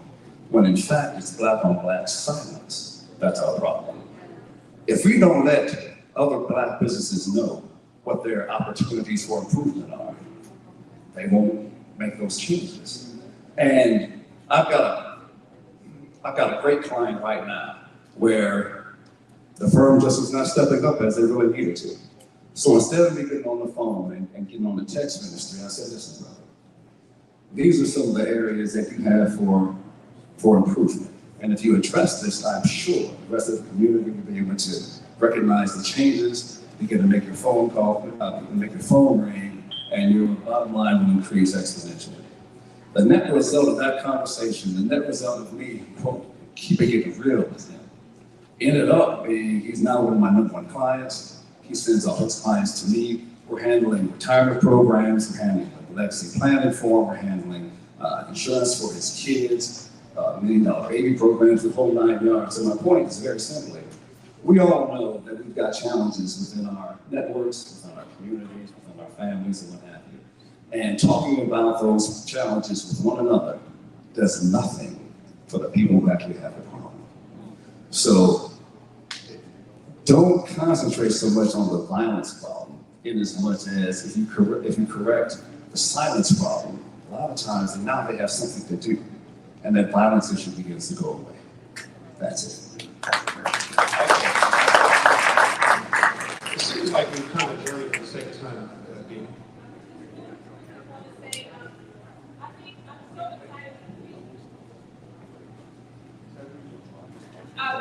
when in fact it's Black on Black silence that's our problem. If we don't let other Black businesses know what their opportunities for improvement are, they won't make those changes. And I've got a great client right now where the firm just is not stepping up as they really needed to. So instead of me getting on the phone and getting on the text ministry, I said, listen, brother, these are some of the areas that you have for improvement. And if you address this, I'm sure the rest of the community will be able to recognize the changes, begin to make your phone call, make your phone ring, and your bottom line will increase exponentially. The net result of that conversation, the net result of me, quote, keeping it real with him, ended up being, he's now one of my #1 clients. He sends all his clients to me. We're handling retirement programs, we're handling legacy planning for him, we're handling insurance for his kids, $1 million baby programs, the whole 9 yards. And my point is very simply, we all know that we've got challenges within our networks, within our communities, within our families, and what have you. And talking about those challenges with one another does nothing for the people who actually have the problem. So don't concentrate so much on the violence problem in as much as if you correct the silence problem, a lot of times now they have something to do, and that violence issue begins to go away. That's it. It seems like we kind of journey at the same time, Dean.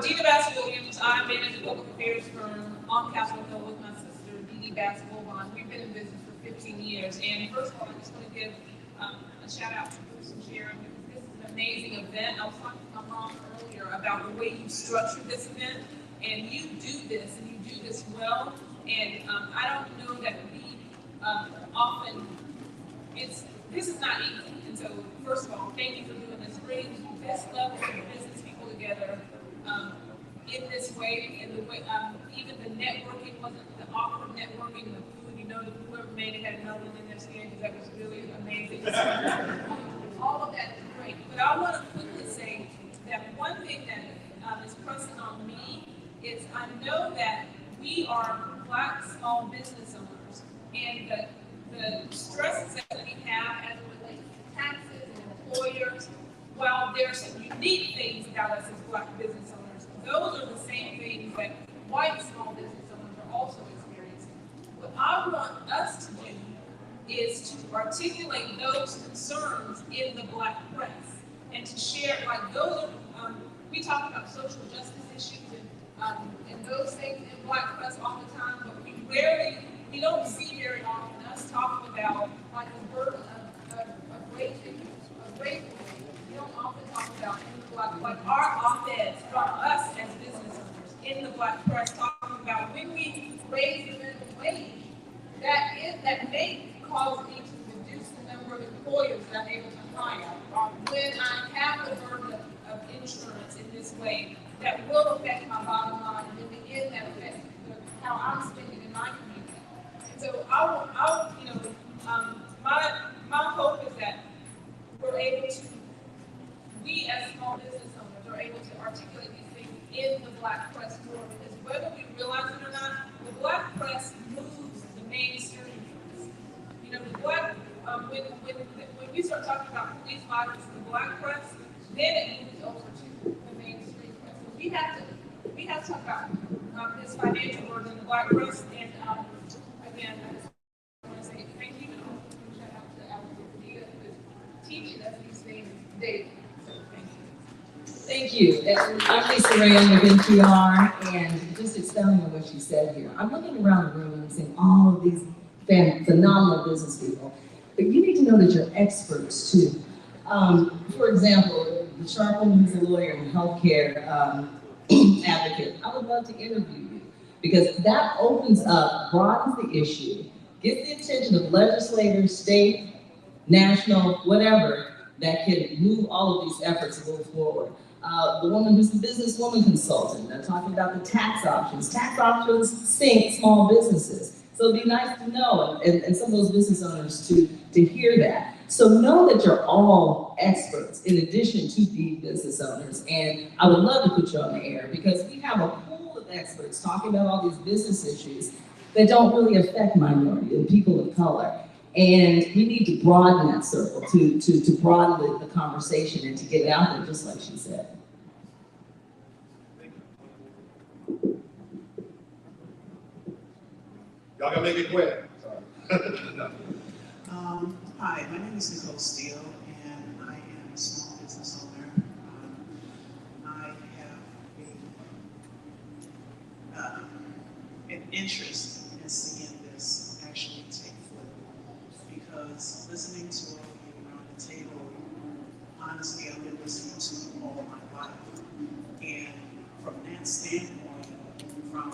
Gina Bass-Williams, I manage a public affairs firm on Capitol Hill with my sister, Dee Bass Wilbon. We've been in business for 15 years. And first of all, I just want to give a shout out to Bruce and Sharon, because this is an amazing event. I was talking to my mom earlier about the way you structured this event, and you do this, and you do this well. And I don't know that we often, this is not easy. And so, first of all, thank you for doing this. Bringing the best levels of business people together in this way, in the way, even the networking wasn't the awkward networking, the food, whoever made it had Melvin in their skin, because that was really amazing. All of that is great. But I want to quickly say that one thing that is pressing on me is I know that we are Black small business owners, and the stresses that we have as it relates to taxes and employers, while there are some unique things about us as Black business owners, those are the same things that white small business owners are also experiencing. What I want us to do is to articulate those concerns in the Black press and to share, like those are, we talk about social justice issues, and And those things in Black press all the time, but we don't see very often us talking about like the burden of raising, we don't often talk about in the Black, like our op-eds from us as business owners in the Black press talking about when we raise the minimum wage, that may cause me to reduce the number of employers that I'm able to hire. When I have the burden of insurance in this way, that will affect my bottom line, and in the end, that affects how I'm spending in my community. And so my hope is that we're able to, we as small business owners are able to articulate these things in the Black press more, because whether we realize it or not, the Black press moves the mainstream. You know, the Black, when we start talking about police violence in the Black press, then it moves over to the mainstream press. So we have to talk about this financial burden in the Black press, and again, I just want to say thank you, and also shout out to Alexandria for teaching us these things daily. So thank you. Thank you. I'm Lisa Rand with NPR, and just expounding on what she said here, I'm looking around the room and seeing all of these phenomenal business people, but you need to know that you're experts too. For example, Sharpman, who's a lawyer and healthcare advocate, I would love to interview you, because that opens up, broadens the issue, gets the attention of legislators, state, national, whatever, that can move all of these efforts to move forward. The woman who's the businesswoman consultant, talking about the tax options. Tax options sink small businesses. So it'd be nice to know, and some of those business owners to hear that. So know that you're all experts in addition to being business owners. And I would love to put you on the air, because we have a pool of experts talking about all these business issues that don't really affect minority and people of color. And we need to broaden that circle to broaden the conversation and to get it out there, just like she said. Y'all gonna make it quick. Sorry. Hi, my name is Nicole Steele, and I am a small business owner. I have an interest in seeing this actually take foot, because listening to all of you around the table, honestly, I've been listening to you all my life. And from that standpoint, from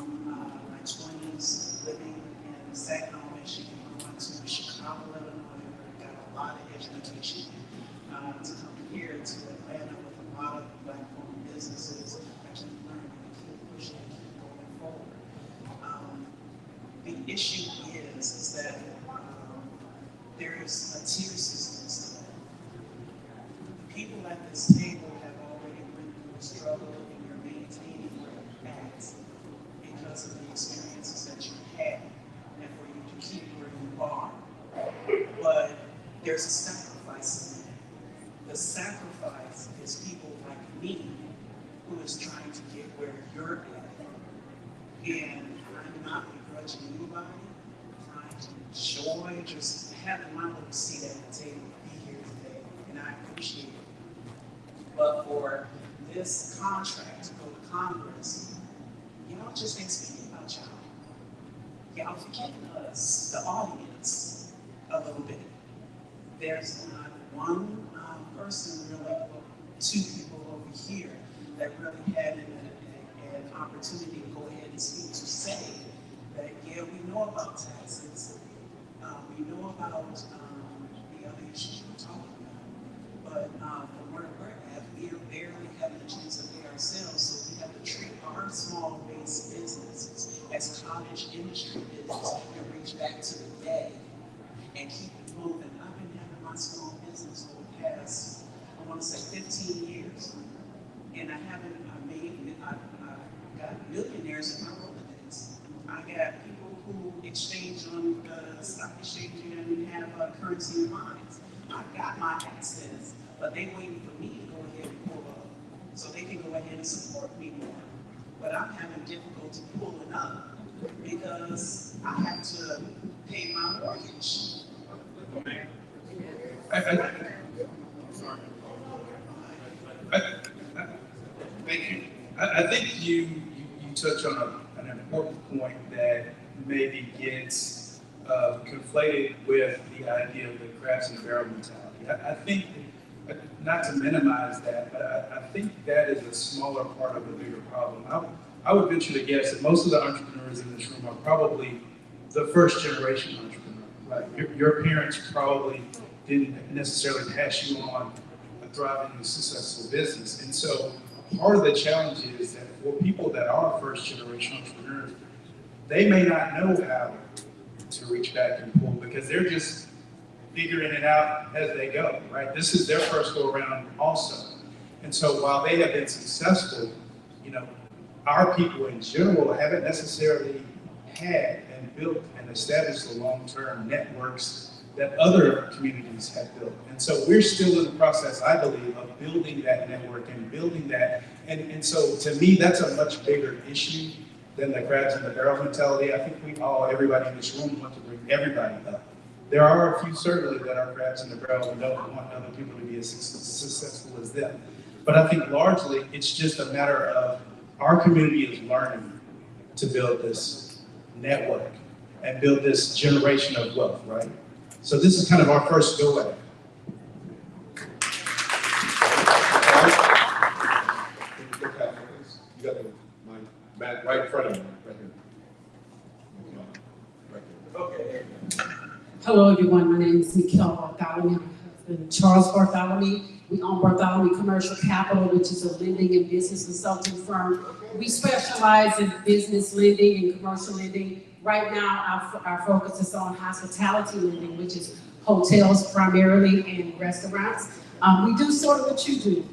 my 20s, living in Saginaw, Michigan, going to Chicago, Illinois, where I got a lot of education, to come here to Atlanta with a lot of Black-owned businesses, actually learning and keep pushing and keep going forward. The issue is that there is a tier system still. The people at this table have already went through a struggle, and you're maintaining where you're at because of the experiences that you had, and for you to keep where you are. But there's a sacrifice in that. The sacrifice is people like me who is trying to get where you're at. And I'm not begrudging anybody, I'm trying to enjoy just having my little seat at the table, be here today, and I appreciate it. But for this contract to go to Congress, y'all just ain't speaking about y'all. Y'all forgetting us, the audience, a little bit. There's not one person really, or two people over here that really had an opportunity to go ahead and speak, to say that, yeah, we know about taxes, we know about the other issues we're talking about, but from where we're at, we are barely having a chance to pay ourselves, so we have to treat our small-based businesses as cottage industry business and reach back to the day and keep it moving. I've been having my small business for the past, I want to say 15 years, and I got millionaires in my Rolodex. I got people who exchange on the stock exchange and have currency in minds. I got my access, but they waiting for me to go ahead and pull up so they can go ahead and support me more. But I'm having difficulty pulling up because I have to pay my mortgage. Thank you. I think you touch on an important point that maybe gets conflated with the idea of the crabs in the barrel mentality. I think, not to minimize that, but I think that is a smaller part of the bigger problem. I would venture to guess that most of the entrepreneurs in this room are probably the first generation entrepreneur. Right? Your parents probably didn't necessarily pass you on a thriving and successful business. And so part of the challenge is that for people that are first generation entrepreneurs, they may not know how to reach back and pull because they're just figuring it out as they go, right? This is their first go around also. And so while they have been successful, you know, our people in general haven't necessarily had and built and established the long-term networks that other communities have built. And so we're still in the process, I believe, of building that network and building that. And so to me, that's a much bigger issue than the crabs in the barrel mentality. I think everybody in this room want to bring everybody up. There are a few certainly that are crabs in the barrel and don't want other people to be as successful as them. But I think largely it's just a matter of our community is learning to build this network and build this generation of wealth, right? So this is kind of our first go at it. You got the mic right in front of you, right here. Okay. Hello, everyone. My name is Mikkel Bartholomew. My husband, Charles Bartholomew. We own Bartholomew Commercial Capital, which is a lending and business consulting firm. We specialize in business lending and commercial lending. Right now, our focus is on hospitality lending, which is hotels primarily and restaurants. We do sort of what you do,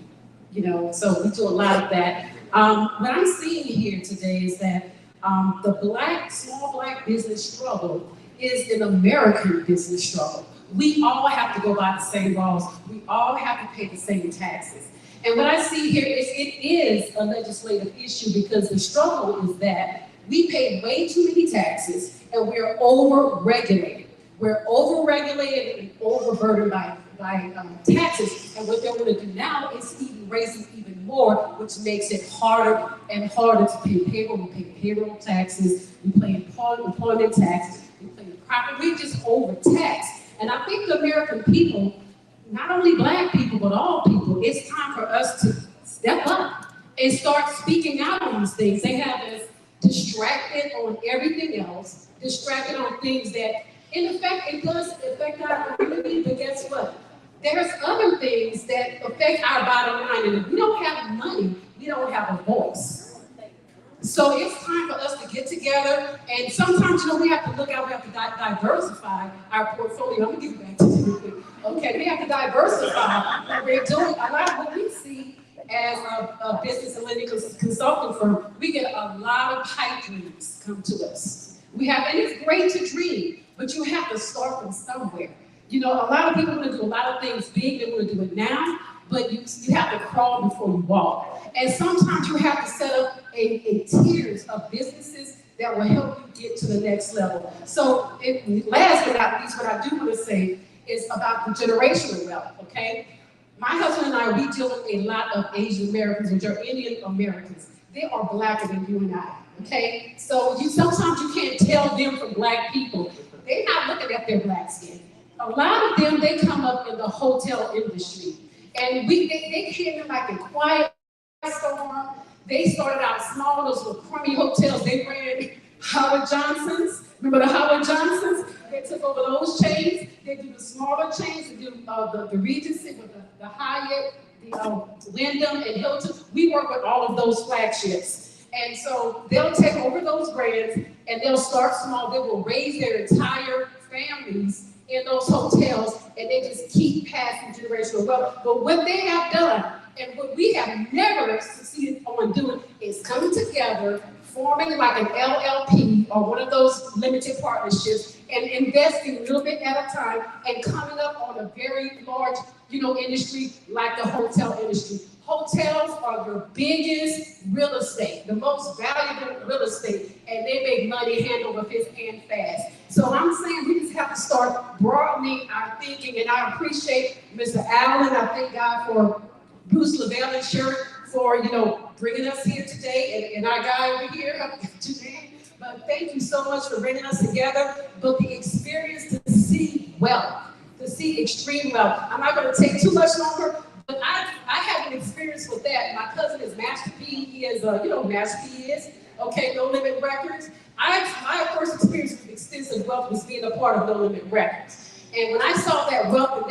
you know, so we do a lot of that. What I'm seeing here today is that the small black business struggle is an American business struggle. We all have to go by the same laws. We all have to pay the same taxes. And what I see here is it is a legislative issue because the struggle is that we pay way too many taxes and we're over-regulated. We're over-regulated and overburdened by taxes. And what they're going to do now is even raise them even more, which makes it harder and harder to pay payroll. We pay payroll taxes, we pay employment taxes, we pay property, we just overtax. And I think the American people, not only black people, but all people, it's time for us to step up and start speaking out on these things. They have us distracted on everything else, distracted on things that, in effect, it does affect our community, but guess what? There's other things that affect our bottom line, and if we don't have money, we don't have a voice. So it's time for us to get together, and sometimes, you know, we have to look out, we have to diversify our portfolio. I'm gonna give you back to you real quick. Okay, we have to diversify what we're doing. A lot of what we see as a business and lending consulting firm, we get a lot of pipe dreams come to us. And it's great to dream, but you have to start from somewhere. You know, a lot of people want to do a lot of things big, they want to do it now, but you have to crawl before you walk. And sometimes you have to set up a tiers of businesses that will help you get to the next level. So last but not least, what I do want to say is about the generational wealth, okay? My husband and I, we deal with a lot of Asian Americans, which are Indian Americans. They are blacker than you and I, okay? So sometimes you can't tell them from black people. They're not looking at their black skin. A lot of them, they come up in the hotel industry. And they came in like a quiet storm. They started out small, those little crummy hotels. They ran Howard Johnson's. Remember the Howard Johnson's? They took over those chains. They do the smaller chains. They do the Regency with the Hyatt, the Wyndham and Hilton. We work with all of those flagships. And so they'll take over those brands and they'll start small. They will raise their entire families in those hotels, and they just keep passing generational wealth. But what they have done, and what we have never succeeded on doing, is coming together, forming like an LLP or one of those limited partnerships, and investing a little bit at a time, and coming up on a very large, industry like the hotel industry. Hotels are your biggest real estate, the most valuable real estate, and they make money hand over fist and fast. So I'm saying we just have to start broadening our thinking, and I appreciate Mr. Allen. I thank God for Bruce LeVell and Sherry for, you know, bringing us here today, and our guy over here today. But thank you so much for bringing us together. But the experience to see wealth, to see extreme wealth. I'm not going to take too much longer, but I have an experience with that. My cousin is Master P. He is, you know, Master P is. Okay, No Limit Records. My first experience with extensive wealth was being a part of No Limit Records. And when I saw that wealth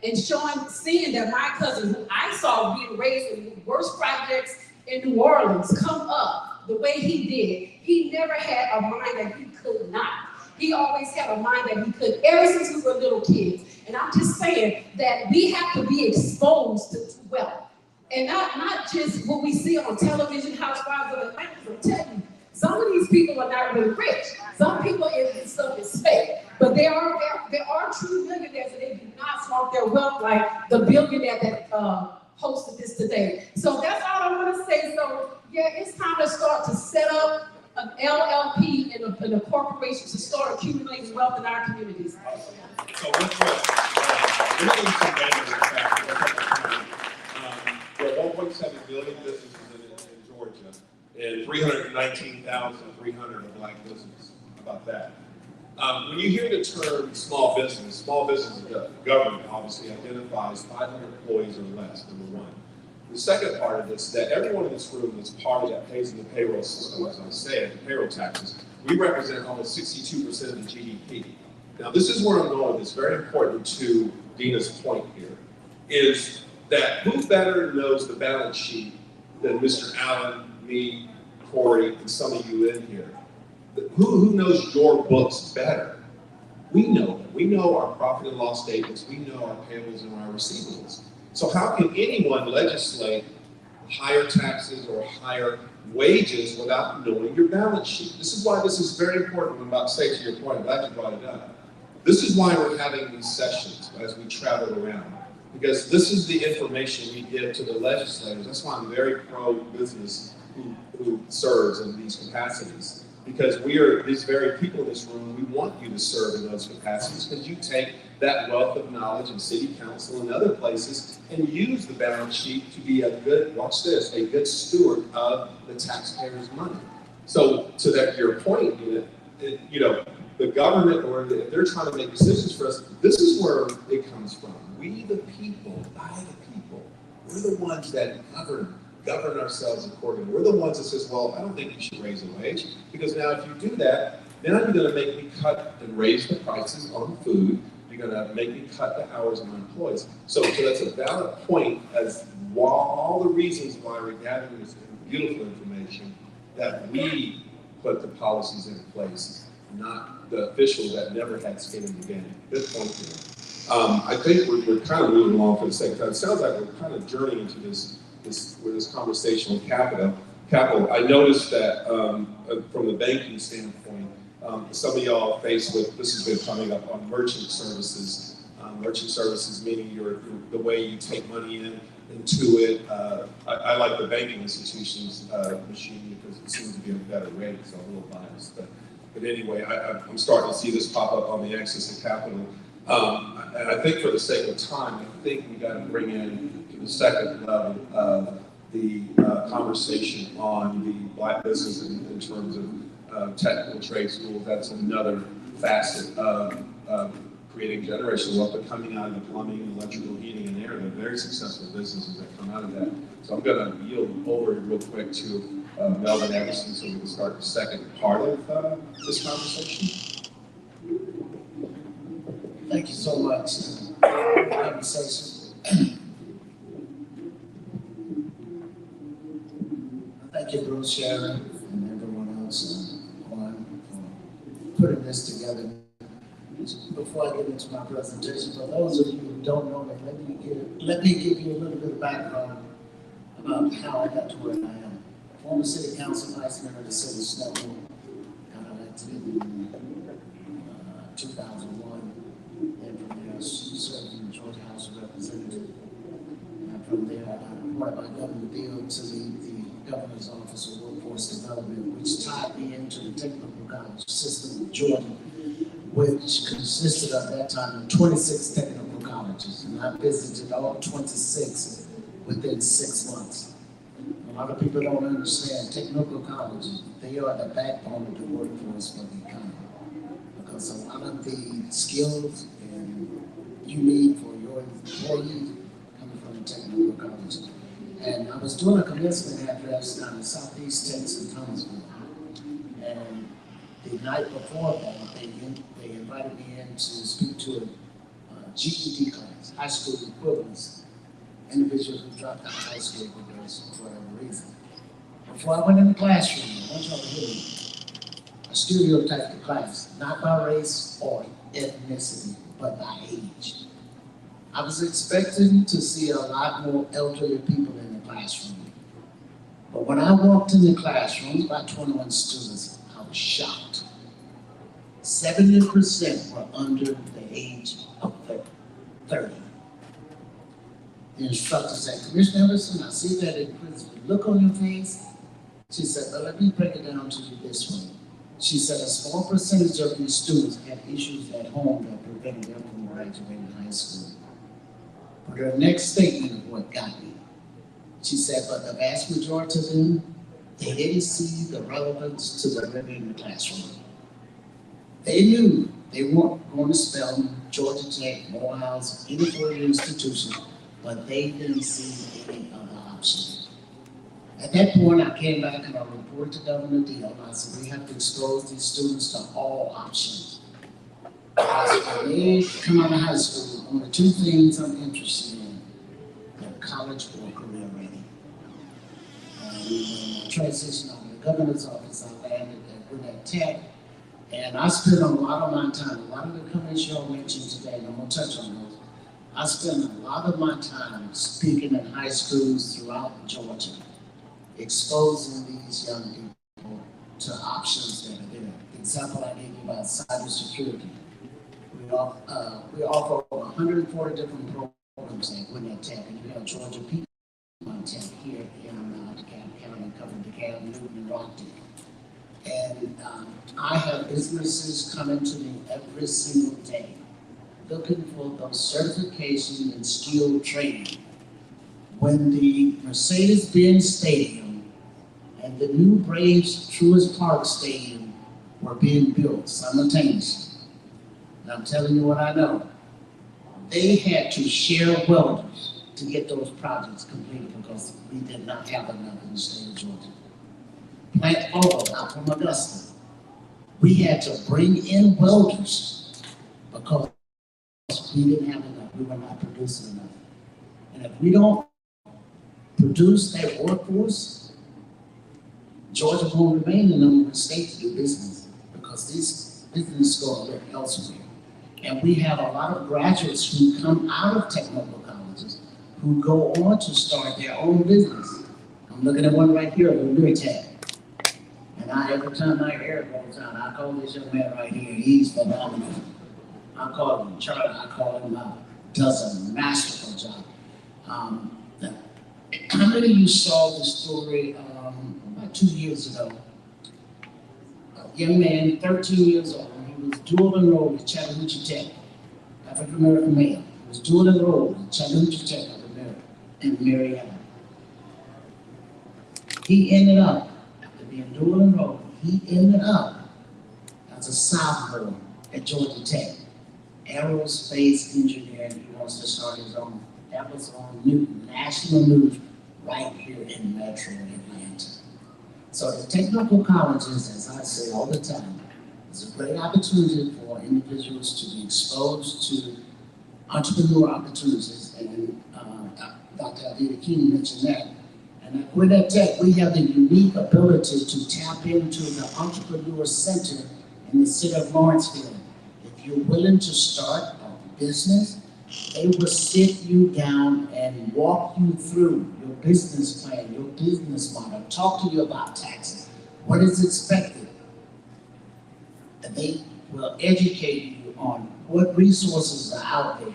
and seeing that my cousin, who I saw being raised in the worst projects in New Orleans, come up the way he did, he never had a mind that he could not. He always had a mind that he could, ever since we were little kids. And I'm just saying that we have to be exposed to wealth. And not just what we see on television, Housewives of Atlanta. I'm telling you, some of these people are not really rich. Some people, this stuff is fake. But there are true millionaires, and they do not flaunt their wealth like the billionaire that hosted this today. So that's all I want to say. So yeah, it's time to start to set up an LLP and a corporation to start accumulating wealth in our communities. So what's what? We're getting some data in fact. There are 1.7 billion businesses in Georgia, and 319,300 are black businesses. How about that? When you hear the term small business government obviously identifies 500 employees or less, number one. The second part of this is that everyone in this room that's party that pays in the payroll system, as I said, the payroll taxes, we represent almost 62% of the GDP. Now, this is where I'm going. It's very important to Dina's point here, is that who better knows the balance sheet than Mr. Allen, me, Corey, and some of you in here? Who knows your books better? We know them. We know our profit and loss statements. We know our payables and our receivables. So how can anyone legislate higher taxes or higher wages without knowing your balance sheet? This is why this is very important. I'm about to say to your point, I'm glad you brought it up. This is why we're having these sessions as we travel around, because this is the information we give to the legislators. That's why I'm very pro-business who serves in these capacities. Because we are, these very people in this room, we want you to serve in those capacities because you take that wealth of knowledge in city council and other places and use the balance sheet to be a good, watch this, a good steward of the taxpayers' money. So to that your point, you know, the government, or if they're trying to make decisions for us, this is where it comes from. We the people, by the people, we're the ones that govern ourselves accordingly. We're the ones that says, well, I don't think you should raise the wage, because now if you do that, now you're gonna make me cut and raise the prices on food. You're gonna make me cut the hours of my employees. So that's a valid point, as all the reasons why we're gathering this beautiful information, that we put the policies in place, not the officials that never had skin in the game. Good point here. I think we're kind of moving along for the sake of time. It sounds like we're kind of journeying into this conversation with capital. I noticed that from the banking standpoint, some of y'all faced with, this has been coming up on merchant services. Merchant services meaning the way you take money into it. I like the banking institutions machine because it seems to be a better rate, so I'm a little biased. But anyway, I'm starting to see this pop up on the access to capital. And I think for the sake of time, I think we got to bring in to the second level of the conversation on the black business in terms of technical trade schools. That's another facet of creating generational wealth, but coming out of the plumbing, electrical, heating, and air. They're very successful businesses that come out of that. So I'm going to yield over real quick to Melvin, Everson, so we can start the second part of this conversation. Thank you so much for the conversation. Thank you, Bruce, Sharon, and everyone else on for putting this together. Before I get into my presentation, for those of you who don't know me, let me give you a little bit of background about how I got to where I am. Former City Council Vice Mayor of the City of Snowden, got elected in 2001, and from there served in the Georgia House of Representatives. And from there, I got appointed by Governor Deal to the Governor's Office of Workforce Development, which tied me into the technical college system of Georgia, which consisted at that time of 26 technical colleges, and I visited all 26 within 6 months. A lot of people don't understand technical colleges, they are the backbone of the workforce for the economy. Because a lot of the skills you need for your employees coming from the technical college. And I was doing a commencement address down in Southeast Texas, Thomasville. And the night before that, they invited me in to speak to a GED class, high school equivalence, individuals who dropped out of high school because for whatever reason. Before I went in the classroom, I want y'all to hear me. I stereotyped the class, not by race or ethnicity, but by age. I was expecting to see a lot more elderly people in the classroom. But when I walked in the classroom, about 21 students, I was shocked. 70% were under the age of 30. The instructor said, Commissioner Everson, I see that it puts the look on your face. She said, well, let me break it down to you this way. She said a small percentage of these students had issues at home that prevented them from graduating high school. But her next statement is what got me. She said, but the vast majority of them, they didn't see the relevance to the living in the classroom. They knew they weren't going to Spelman, Georgia Tech, Morehouse, any four-year institution, but they didn't see any other option. At that point, I came back and I reported to Governor Deal. I said, we have to expose these students to all options. When they come out of high school, only two things I'm interested in, they're college or career ready. When I transitioned out of the governor's office, I landed at Gwinnett Tech, and I spent a lot of my time, a lot of the companies y'all mentioned today, and I'm gonna touch on those. I spent a lot of my time speaking in high schools throughout Georgia, exposing these young people to options that are there. The example I gave you about cybersecurity. We offer over 140 different programs at Gwinnett Tech, and you have Georgia Piedmont Tech here in DeKalb County, covering DeKalb, Newton, and Rockdale. And I have businesses coming to me every single day looking for those certification and skill training. When the Mercedes-Benz Stadium and the new Braves Truist Park Stadium were being built simultaneously, and I'm telling you what I know, they had to share welders to get those projects completed because we did not have enough in the state of Georgia. Plant Oval out from Augusta, we had to bring in welders because we didn't have enough, we were not producing enough. And if we don't produce that workforce, Georgia won't remain the number one state to do business because these businesses go to look elsewhere. And we have a lot of graduates who come out of technical colleges who go on to start their own business. I'm looking at one right here, Louis Tech. And every time my hair goes out, I call this young man right here, he's phenomenal. I call him Charlie, I call him does a masterful job. How many of you saw the story about 2 years ago? A young man, 13 years old, he was dual enrolled at Chattanooga Tech, African American male. He was dual enrolled at Chattanooga Tech in Marietta. He ended up, after being dual enrolled, he ended up as a sophomore at Georgia Tech. Aerospace engineer, he wants to start his own. That was on national news right here in Metro Atlanta. So the technical colleges, as I say all the time, is a great opportunity for individuals to be exposed to entrepreneur opportunities. And Dr. Alveda King mentioned that. And at Gwinnett Tech, we have the unique ability to tap into the entrepreneur center in the city of Lawrenceville. If you're willing to start a business, they will sit you down and walk you through your business plan, your business model, talk to you about taxes, what is expected. And they will educate you on what resources are out there.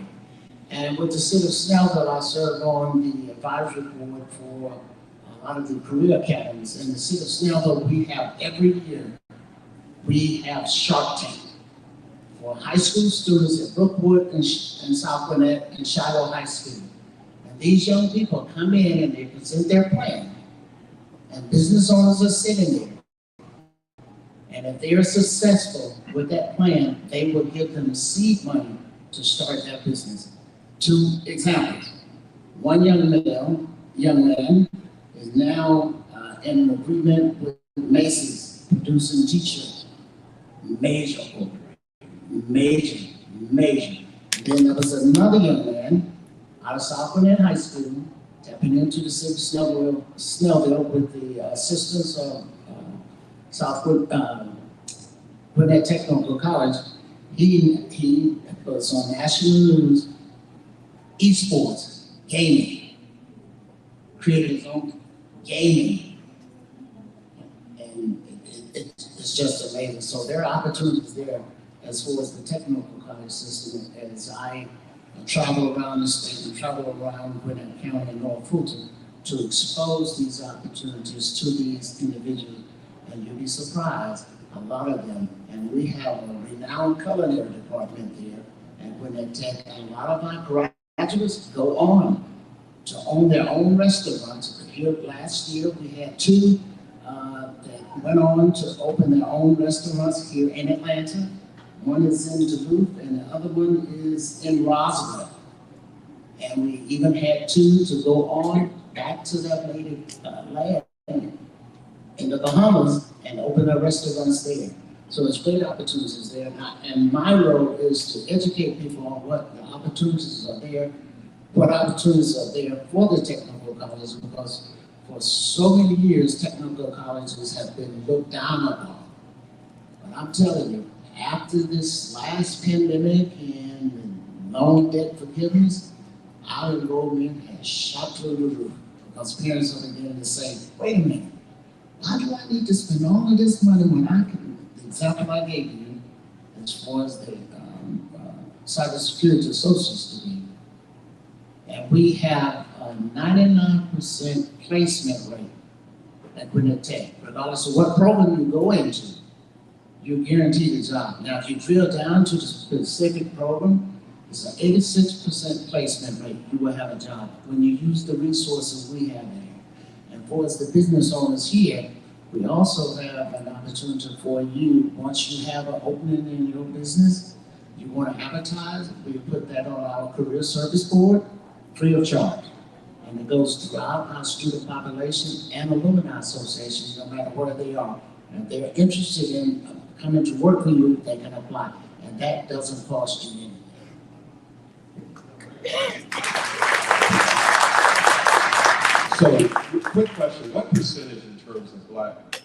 And with the city of Snellville, I serve on the advisory board for a lot of the career academies. In the city of Snellville, we have every year, we have Shark Tank for high school students at Brookwood and South Gwinnett and Shiloh High School. And these young people come in and they present their plan. And business owners are sitting there. And if they are successful with that plan, they will give them seed money to start their business. 2 examples. One young man is now in an agreement with Macy's producing t-shirts. Major corporation, major. Then there was another young man out of South Gwinnett High School tapping into the city of Snellville with the assistance of South Gwinnett Technical College. He was on national news, esports, gaming, created his own gaming. And it's just amazing. So there are opportunities there as far as the technical college system. As I travel around the state and travel around Gwinnett County and North Fulton to expose these opportunities to these individuals, and you'll be surprised, a lot of them. And we have a renowned culinary department there at Gwinnett Tech, and a lot of our graduates go on to own their own restaurants. Here last year we had 2 that went on to open their own restaurants here in Atlanta. One is in Duluth and the other one is in Roswell. And we even had 2 to go on back to their native land in the Bahamas and open their restaurants there. So there's great opportunities there. And my role is to educate people on what the opportunities are there, what opportunities are there for the technical colleges, because for so many years, technical colleges have been looked down upon. But I'm telling you, after this last pandemic and loan debt forgiveness, our enrollment has shot through the roof, because parents are beginning to say, wait a minute, why do I need to spend all of this money when I can, the example I gave you, as far as the cybersecurity associate's degree, and we have a 99% placement rate at Gwinnett Tech. Regardless of what program you go into, you're guaranteed a job. Now, if you drill down to the specific program, it's an 86% placement rate. You will have a job when you use the resources we have there. And for us, the business owners here, we also have an opportunity for you, once you have an opening in your business, you want to advertise, we put that on our career service board, free of charge. And it goes throughout our student population and alumni associations, no matter where they are. And if they're interested in coming to work for you, they can apply. And that doesn't cost you anything. So, quick question, what percentage in terms of Black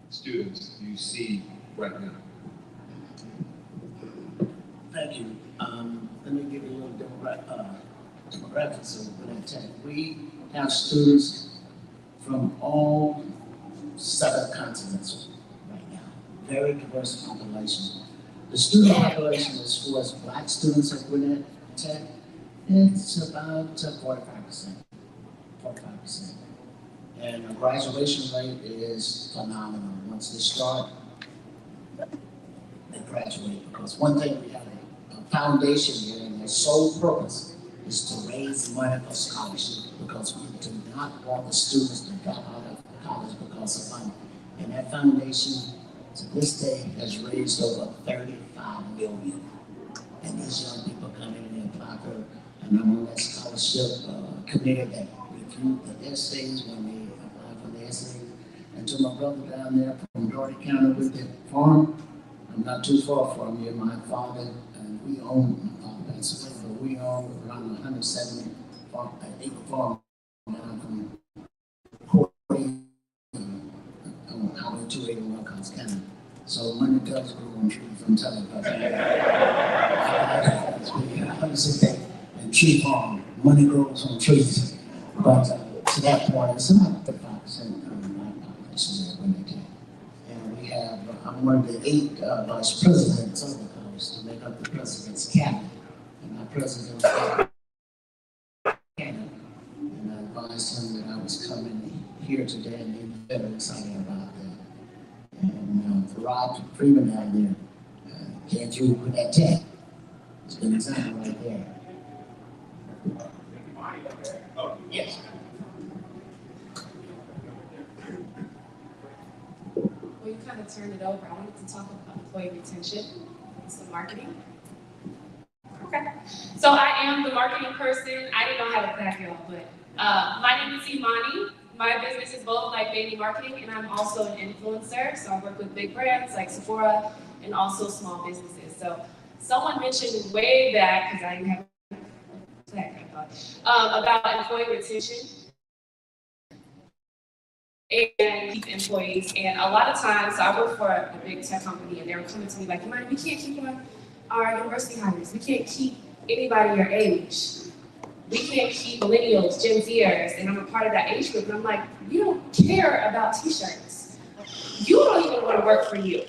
students do you see right now? Thank you. Let me give you a little demographics of Gwinnett Tech. We have students from all 7 continents right now. Very diverse population. The student population as far as Black students at Gwinnett Tech, it's about 45%. 45%. And the graduation rate is phenomenal. Once they start, they graduate. Because one thing, we have a foundation here, and their sole purpose is to raise money for scholarship, because we do not want the students to drop out of college because of money. And that foundation, to this day, has raised over $35 million. And these young people come in and apply for, and I'm on that scholarship committee that review the essays when they apply for the essays. And to my brother down there from Doherty County with the farm, I'm not too far from you. My father, and we own, my father passed away, but we own around 170 acre farm down from Corey on Highway 281, Cox County. So money does grow on trees, I'm telling you. And tree farm, money grows on trees. But to that point, it's about 35% of my population there when they can. And we have, I'm one of the 8 vice presidents of the college to make up the president's cabinet. And our president was cabinet. And I advised him that I was coming here today, and he was very excited about that. And Rod Freeman down there came through with that tech. It's an example right there. Oh, yes. to turn it over. I wanted to talk about employee retention and some marketing. Okay. So I am the marketing person. I didn't know how to crack y'all, but my name is Imani. My business is both like baby marketing, and I'm also an influencer. So I work with big brands like Sephora and also small businesses. So someone mentioned way back, because I didn't have about employee retention and keep employees. And a lot of times, so I work for a big tech company, and they were coming to me like, "Imani, we can't keep our university hires. We can't keep anybody your age. We can't keep millennials, Gen Zers," and I'm a part of that age group. And I'm like, "You don't care about t-shirts. You don't even want to work for you,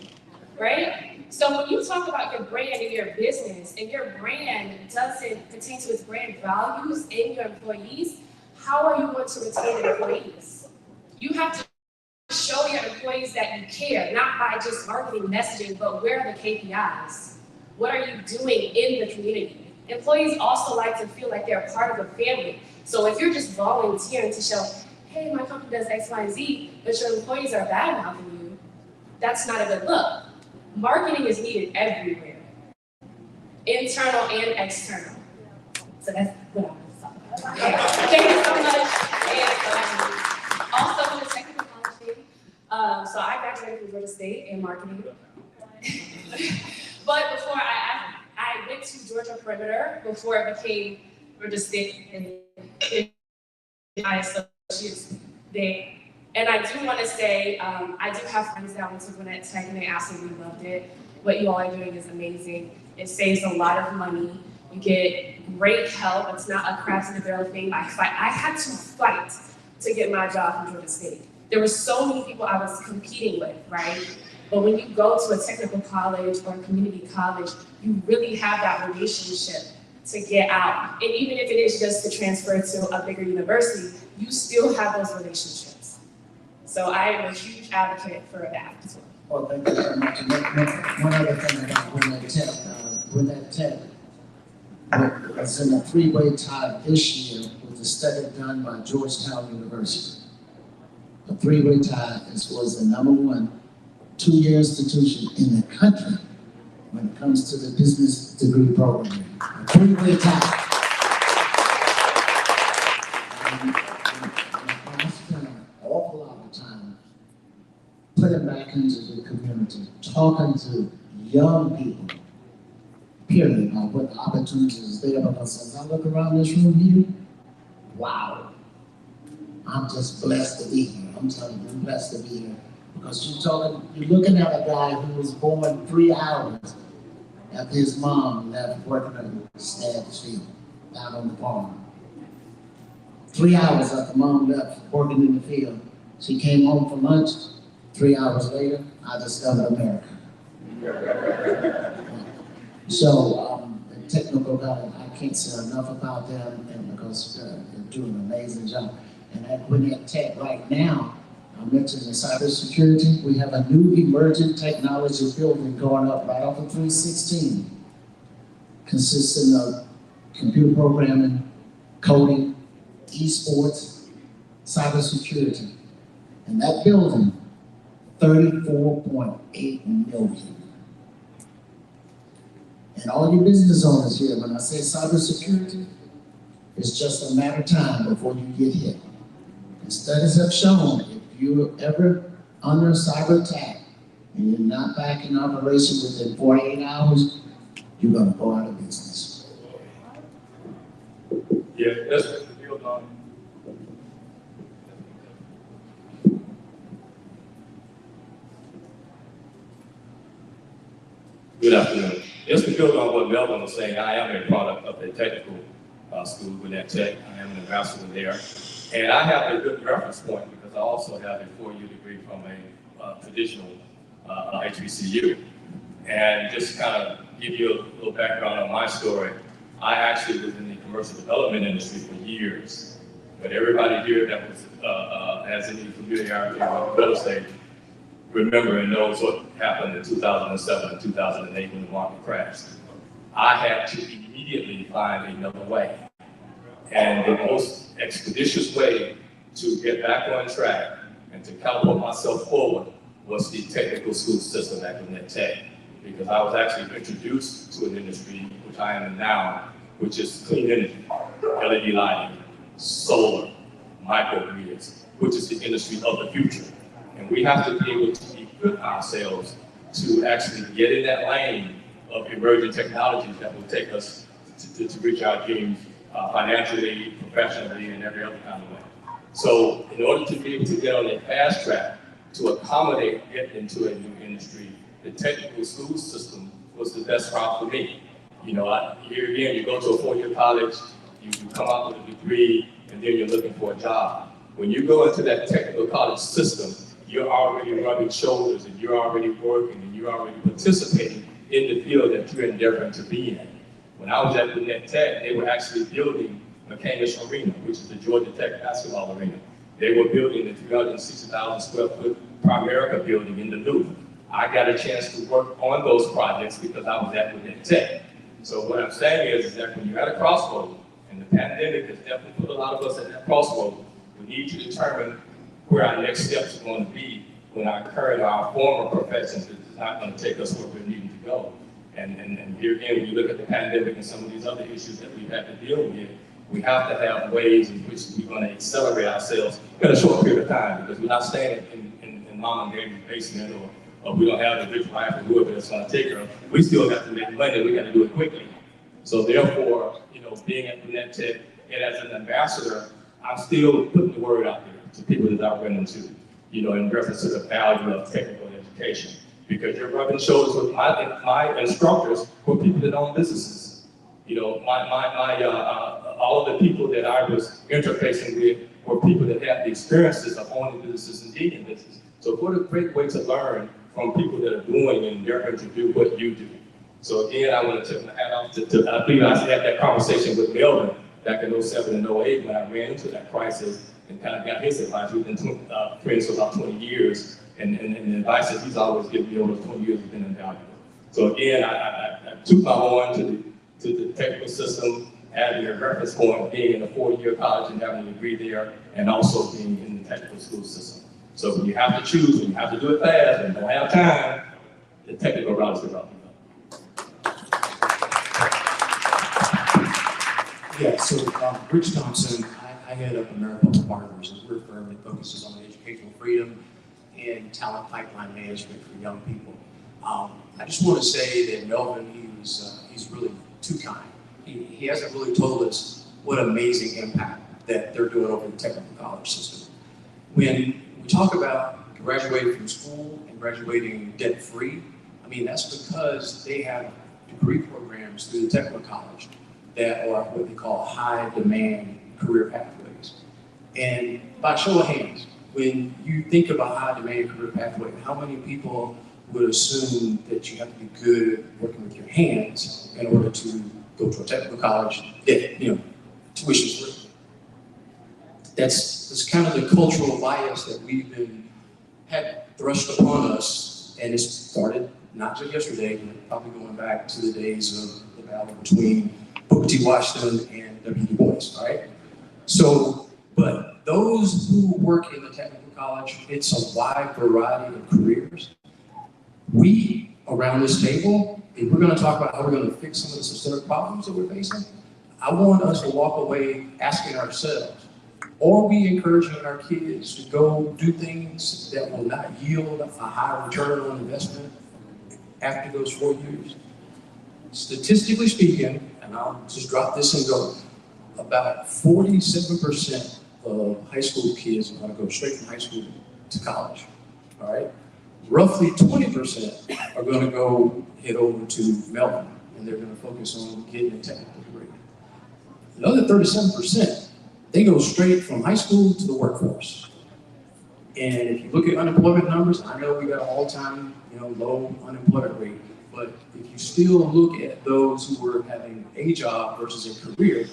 right?" So when you talk about your brand and your business, and your brand doesn't pertain to its brand values and your employees, how are you going to retain employees? You have to show your employees that you care, not by just marketing messaging, but where are the KPIs? What are you doing in the community? Employees also like to feel like they're part of the family. So if you're just volunteering to show, "Hey, my company does X, Y, and Z," but your employees are bad-mouthing you, that's not a good look. Marketing is needed everywhere, internal and external. So that's what I want to talk about. Okay. Thank you so much. And also in the technical college thing, so I graduated from Georgia State in marketing. But before I went to Georgia Perimeter before it became Georgia State and my associates there. And I do want to say, I do have friends that went to Gwinnett Tech and they absolutely loved it. What you all are doing is amazing. It saves a lot of money. You get great help. It's not a crabs in the barrel thing. I had to fight to get my job from Georgia State. There were so many people I was competing with, right? But when you go to a technical college or a community college, you really have that relationship to get out. And even if it is just to transfer to a bigger university, you still have those relationships. So I am a huge advocate for that as well. Well, thank you very much. And one other thing about Gwinnett Tech was in a three-way tie this year with a study done by Georgetown University. A three-way tie was the #1 two-year institution in the country when it comes to the business degree program. A three-way tie. And I spent an awful lot of time putting back into the community, talking to young people, period, about what the opportunities is there. Because as I look around this room here, wow, I'm just blessed to be here. I'm telling you, I'm blessed to be here. Because you're looking at a guy who was born 3 hours after his mom left working in the staff field down on the farm. 3 hours after mom left working in the field, she came home for lunch. 3 hours later, I discovered America. So the technical guy, I can't say enough about them, and because they're doing an amazing job. And at Gwinnett Tech right now, I mentioned the cybersecurity. We have a new emerging technology building going up right off of 316, consisting of computer programming, coding, esports, cybersecurity. And that building, $34.8 million. And all you business owners here, when I say cybersecurity, it's just a matter of time before you get hit. And studies have shown if you're ever under a cyber attack and you're not back in operation within 48 hours, you're going to go out of business. Yeah, that's what the deal on. Good afternoon. Just to build on what Melvin was saying, I am a product of the technical school Gwinnett Tech. I am an ambassador there. And I have a good reference point because I also have a 4-year degree from a traditional HBCU. And just to kind of give you a little background on my story, I actually was in the commercial development industry for years. But everybody here that was has any familiarity with real estate remember and knows what happened in 2007 and 2008 when the market crashed. I had to immediately find another way. And the most expeditious way to get back on track and to catapult myself forward was the technical school system at Gwinnett Tech, because I was actually introduced to an industry, which I am in now, which is clean energy, LED lighting, solar, microgrids, which is the industry of the future. And we have to be able to equip ourselves to actually get in that lane of emerging technologies that will take us to reach our dreams financially, professionally, and every other kind of way. So in order to be able to get on a fast track to accommodate getting into a new industry, the technical school system was the best route for me. You know, here again, you go to a 4-year college, you come out with a degree, and then you're looking for a job. When you go into that technical college system, you're already rubbing shoulders, and you're already working, and you're already participating in the field that you're endeavoring to be in. When I was at Gwinnett Tech, they were actually building McCamish Arena, which is the Georgia Tech basketball arena. They were building the 360,000 square foot Primerica building in the Louvre. I got a chance to work on those projects because I was at Gwinnett Tech. So what I'm saying is that when you're at a crossroad, and the pandemic has definitely put a lot of us at that crossroad, we need to determine where our next steps are going to be when our current or our former professions is not going to take us where we're needing to go. And here again, when you look at the pandemic and some of these other issues that we've had to deal with, we have to have ways in which we're going to accelerate ourselves in a short period of time, because we're not staying in mom and daddy's basement, or we don't have the rich wife or whoever that's going to take her. We still got to make money. We got to do it quickly. So therefore, you know, being at Gwinnett Tech and as an ambassador, I'm still putting the word out there to people that I run into, you know, in reference to the value of technical education. Because you're rubbing shoulders with my instructors who are people that own businesses. You know, all of the people that I was interfacing with were people that had the experiences of owning businesses and being in business. So what a great way to learn from people that are doing and endeavoring to do what you do. So again, I want to tip my hat off to I believe I had that conversation with Melvin back in 07 and 08 when I ran into that crisis and kind of got his advice. We've been friends for about 20 years, and the advice that he's always given me over those 20 years has been invaluable. So again, I took my horn to the technical system, having a reference point, being in a 4-year college and having a degree there, and also being in the technical school system. So when you have to choose, and you have to do it fast, and don't have time, the technical route is the route. Yeah, so Rich Thompson, I head up American Public Partners, and we're a firm that focuses on educational freedom and talent pipeline management for young people. I just want to say that Melvin, he's really too kind. He hasn't really told us what amazing impact that they're doing over the technical college system. When we talk about graduating from school and graduating debt-free, I mean, that's because they have degree programs through the technical college that are what they call high-demand career pathways. And by show of hands, when you think about high-demand career pathway, how many people would assume that you have to be good at working with your hands in order to go to a technical college, tuition free? That's kind of the cultural bias that we've had thrust upon us, and it started not just yesterday, but probably going back to the days of the battle between Booker T. Washington and W. Du Bois, right? So, but those who work in the technical college, it's a wide variety of careers. We, around this table, if we're going to talk about how we're going to fix some of the systemic problems that we're facing, I want us to walk away asking ourselves, are we encouraging our kids to go do things that will not yield a high return on investment after those 4 years? Statistically speaking, and I'll just drop this and go, about 47% of high school kids are going to go straight from high school to college, all right? Roughly 20% are going to go head over to Melvin, and they're going to focus on getting a technical degree. The other 37%, they go straight from high school to the workforce. And if you look at unemployment numbers, I know we got an all-time, low unemployment rate, but if you still look at those who are having a job versus a career,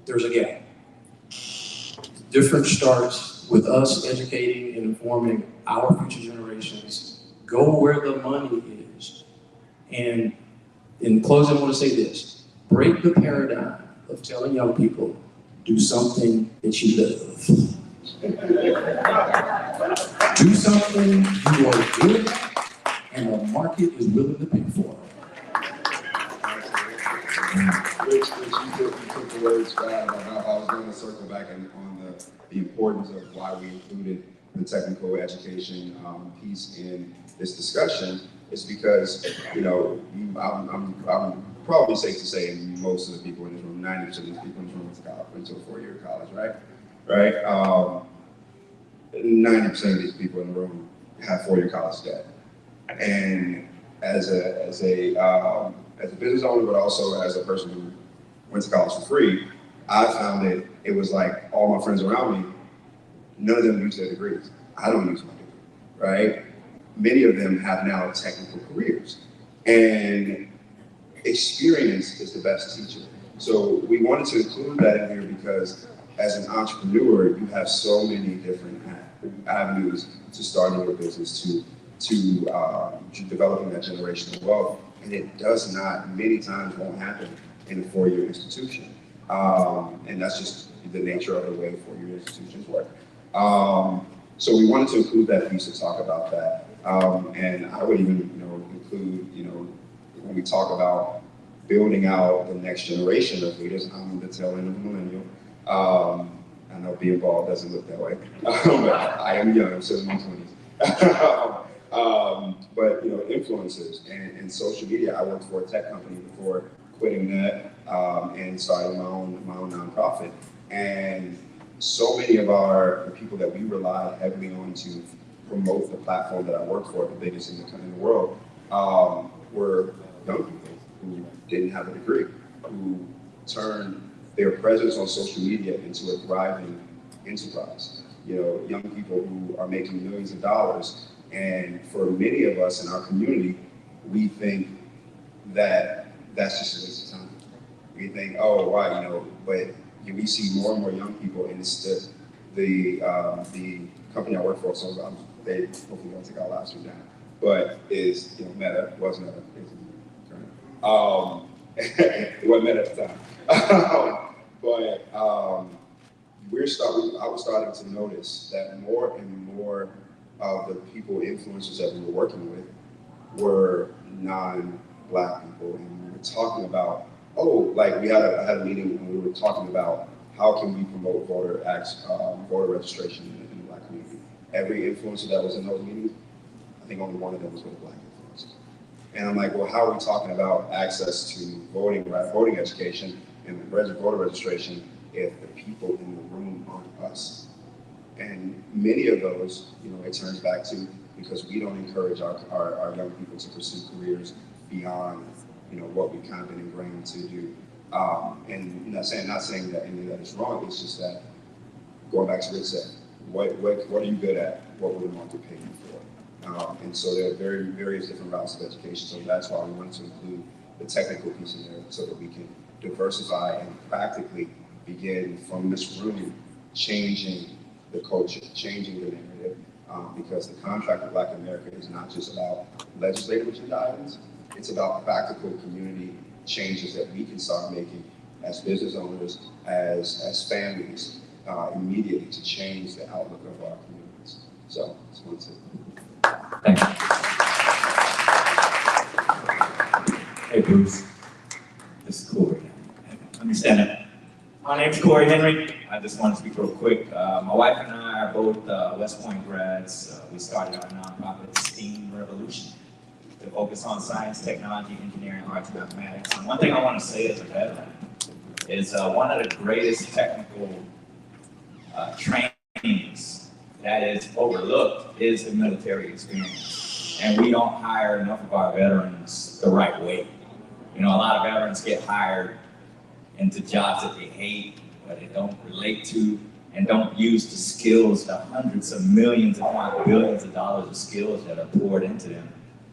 there's a gap. The difference starts with us educating and informing our future generations. Go where the money is. And in closing, I want to say this. Break the paradigm of telling young people, do something that you love. Do something you are good at and the market is willing to pay for. Rich, you took the words back. I was going to circle back on the importance of why we included the technical education piece in this discussion. Is because, you know, I'm probably safe to say most of the people in this room, 90% of the people in this room went to a 4-year college, right? Right? 90% of these people in the room have 4-year college debt. And as a business owner, but also as a person who went to college for free, I found that it was like all my friends around me, none of them used their degrees. I don't use my degree, right? Many of them have now technical careers. And experience is the best teacher. So we wanted to include that in here because as an entrepreneur, you have so many different avenues to starting your business, to developing that generational wealth. And it does not, many times won't happen in a 4-year institution. And that's just the nature of the way 4-year institutions work. So we wanted to include that piece to talk about that. And I would even, include, when we talk about building out the next generation of leaders, I'm the tail end of a millennial. I know being bald doesn't look that way, but I am young, I'm still in my 20s. But influencers and social media. I worked for a tech company before quitting that and starting my own nonprofit. And so many of the people that we rely heavily on to promote the platform that I work for, the biggest in the world, were young people who didn't have a degree, who turned their presence on social media into a thriving enterprise. Young people who are making millions of dollars. And for many of us in our community, we think that that's just a waste of time. We think, oh, wow, but we see more and more young people, and it's the company I work for, so they hopefully don't take our last one down, but is, Meta, was Meta, it wasn't Meta at the time. But I was starting to notice that more and more of the influencers that we were working with were non-Black people, and we were talking about, I had a meeting when we were talking about how can we promote voter registration in the Black community. Every influencer that was in those meetings, I think only one of them was with a Black influencer. And I'm like, well, how are we talking about access to voting education and voter registration if the people in the room aren't us? And many of those, it turns back to because we don't encourage our young people to pursue careers beyond, what we've kind of been ingrained to do. And not saying that any of that is wrong. It's just that going back to what it said, what are you good at? What will the market pay you for? And so there are various different routes of education. So that's why we wanted to include the technical piece in there so that we can diversify and practically begin from this room changing the culture, changing the narrative, because the contract of Black America is not just about legislative agenda items, it's about practical community changes that we can start making as business owners, as families, immediately to change the outlook of our communities. So, just wanted to. Thank you. Hey, Bruce. This is Corey. Let me stand up. My name's Corey Henry. I just want to speak real quick. My wife and I are both West Point grads. We started our nonprofit STEAM Revolution to focus on science, technology, engineering, arts, and mathematics. And one thing I want to say as a veteran is one of the greatest technical trainings that is overlooked is the military experience. And we don't hire enough of our veterans the right way. A lot of veterans get hired into jobs that they hate, or they don't relate to, and don't use the skills, the hundreds of millions, if not billions of dollars of skills that are poured into them,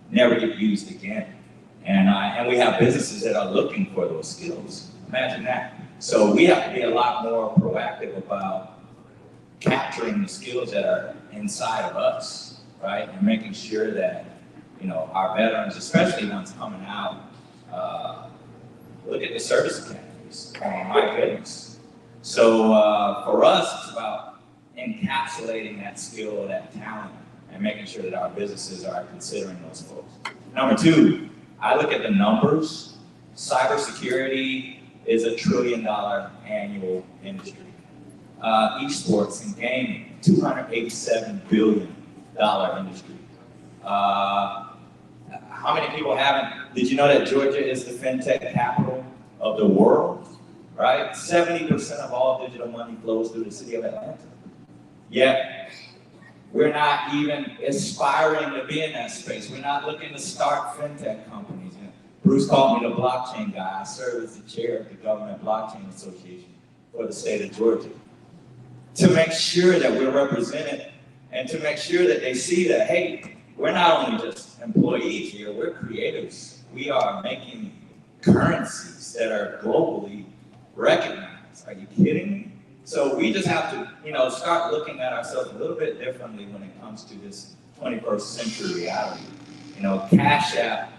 never get used again. And we have businesses that are looking for those skills. Imagine that. So we have to be a lot more proactive about capturing the skills that are inside of us, right? And making sure that, our veterans, especially ones coming out, look at the service academies. Oh my goodness. So for us, it's about encapsulating that skill or that talent and making sure that our businesses are considering those folks. Number two, I look at the numbers. Cybersecurity is $1 trillion annual industry. Esports and gaming, $287 billion industry. How many people haven't? Did you know that Georgia is the fintech capital of the world? Right? 70% of all digital money flows through the city of Atlanta. Yet, we're not even aspiring to be in that space. We're not looking to start fintech companies. You know, Bruce called me the blockchain guy. I serve as the chair of the Government Blockchain Association for the state of Georgia. To make sure that we're represented and to make sure that they see that, hey, we're not only just employees here, we're creatives. We are making currencies that are globally recognized. Are you kidding me? So we just have to, start looking at ourselves a little bit differently when it comes to this 21st century reality. Cash App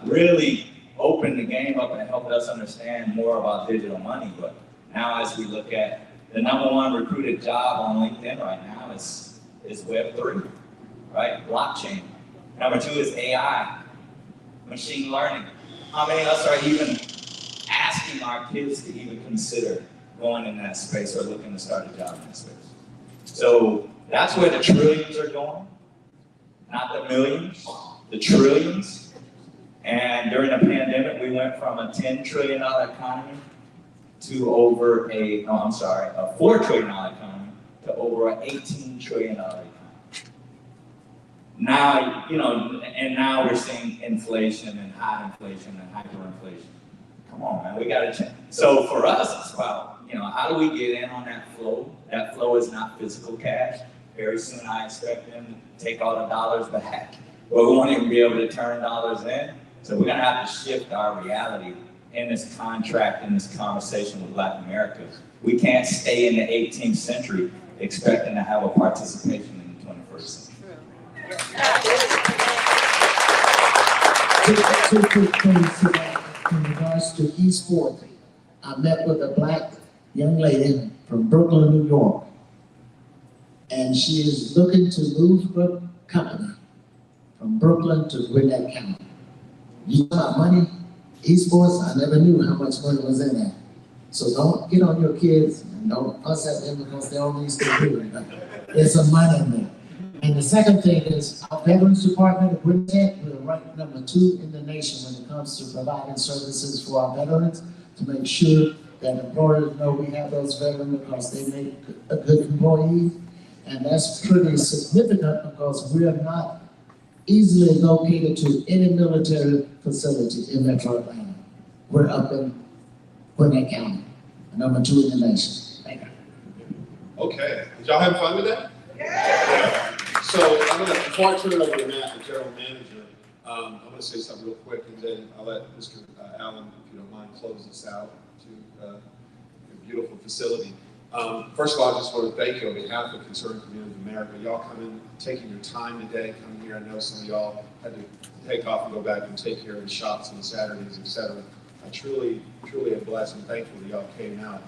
really opened the game up and helped us understand more about digital money. But now as we look at the #1 recruited job on LinkedIn right now is Web3, right? Blockchain. Number 2 is AI, machine learning. How many of us are even asking our kids to even consider going in that space or looking to start a job in that space? So that's where the trillions are going, not the millions, the trillions. And during the pandemic, we went from a $10 trillion economy to over a $4 trillion economy to over an $18 trillion economy. Now, and now we're seeing inflation and high inflation and hyperinflation. Come on, man, we gotta change. So for us, it's about, how do we get in on that flow? That flow is not physical cash. Very soon I expect them to take all the dollars back, but we won't even be able to turn dollars in. So we're gonna have to shift our reality in this contract, in this conversation with Black America. We can't stay in the 18th century expecting to have a participation in the 21st century. Two quick things to that in regards to esports. I met with a Black young lady from Brooklyn, New York, and she is looking to move her company from Brooklyn to Gwinnett County. You talk about money, esports, I never knew how much money was in that. So don't get on your kids and don't fuss at them because they don't need to do it. There's some money in there. And the second thing is our Veterans Department of Gwinnett, we're ranked #2 in the nation when it comes to providing services for our veterans to make sure that employers know we have those veterans because they make a good employee. And that's pretty significant because we are not easily located to any military facility in Metro Atlanta. We're up in Gwinnett County, #2 in the nation. Thank you. Okay, did y'all have fun with that? Yeah. So before I turn it over to Matt, the general manager, I'm gonna say something real quick and then I'll let Mr. Allen, if you don't mind, close this out to a beautiful facility. First of all, I just want to thank you on behalf of Concerned Community of America. Y'all coming, taking your time today, coming here. I know some of y'all had to take off and go back and take care of the shops on Saturdays, etc. I truly am blessed and thankful that y'all came out.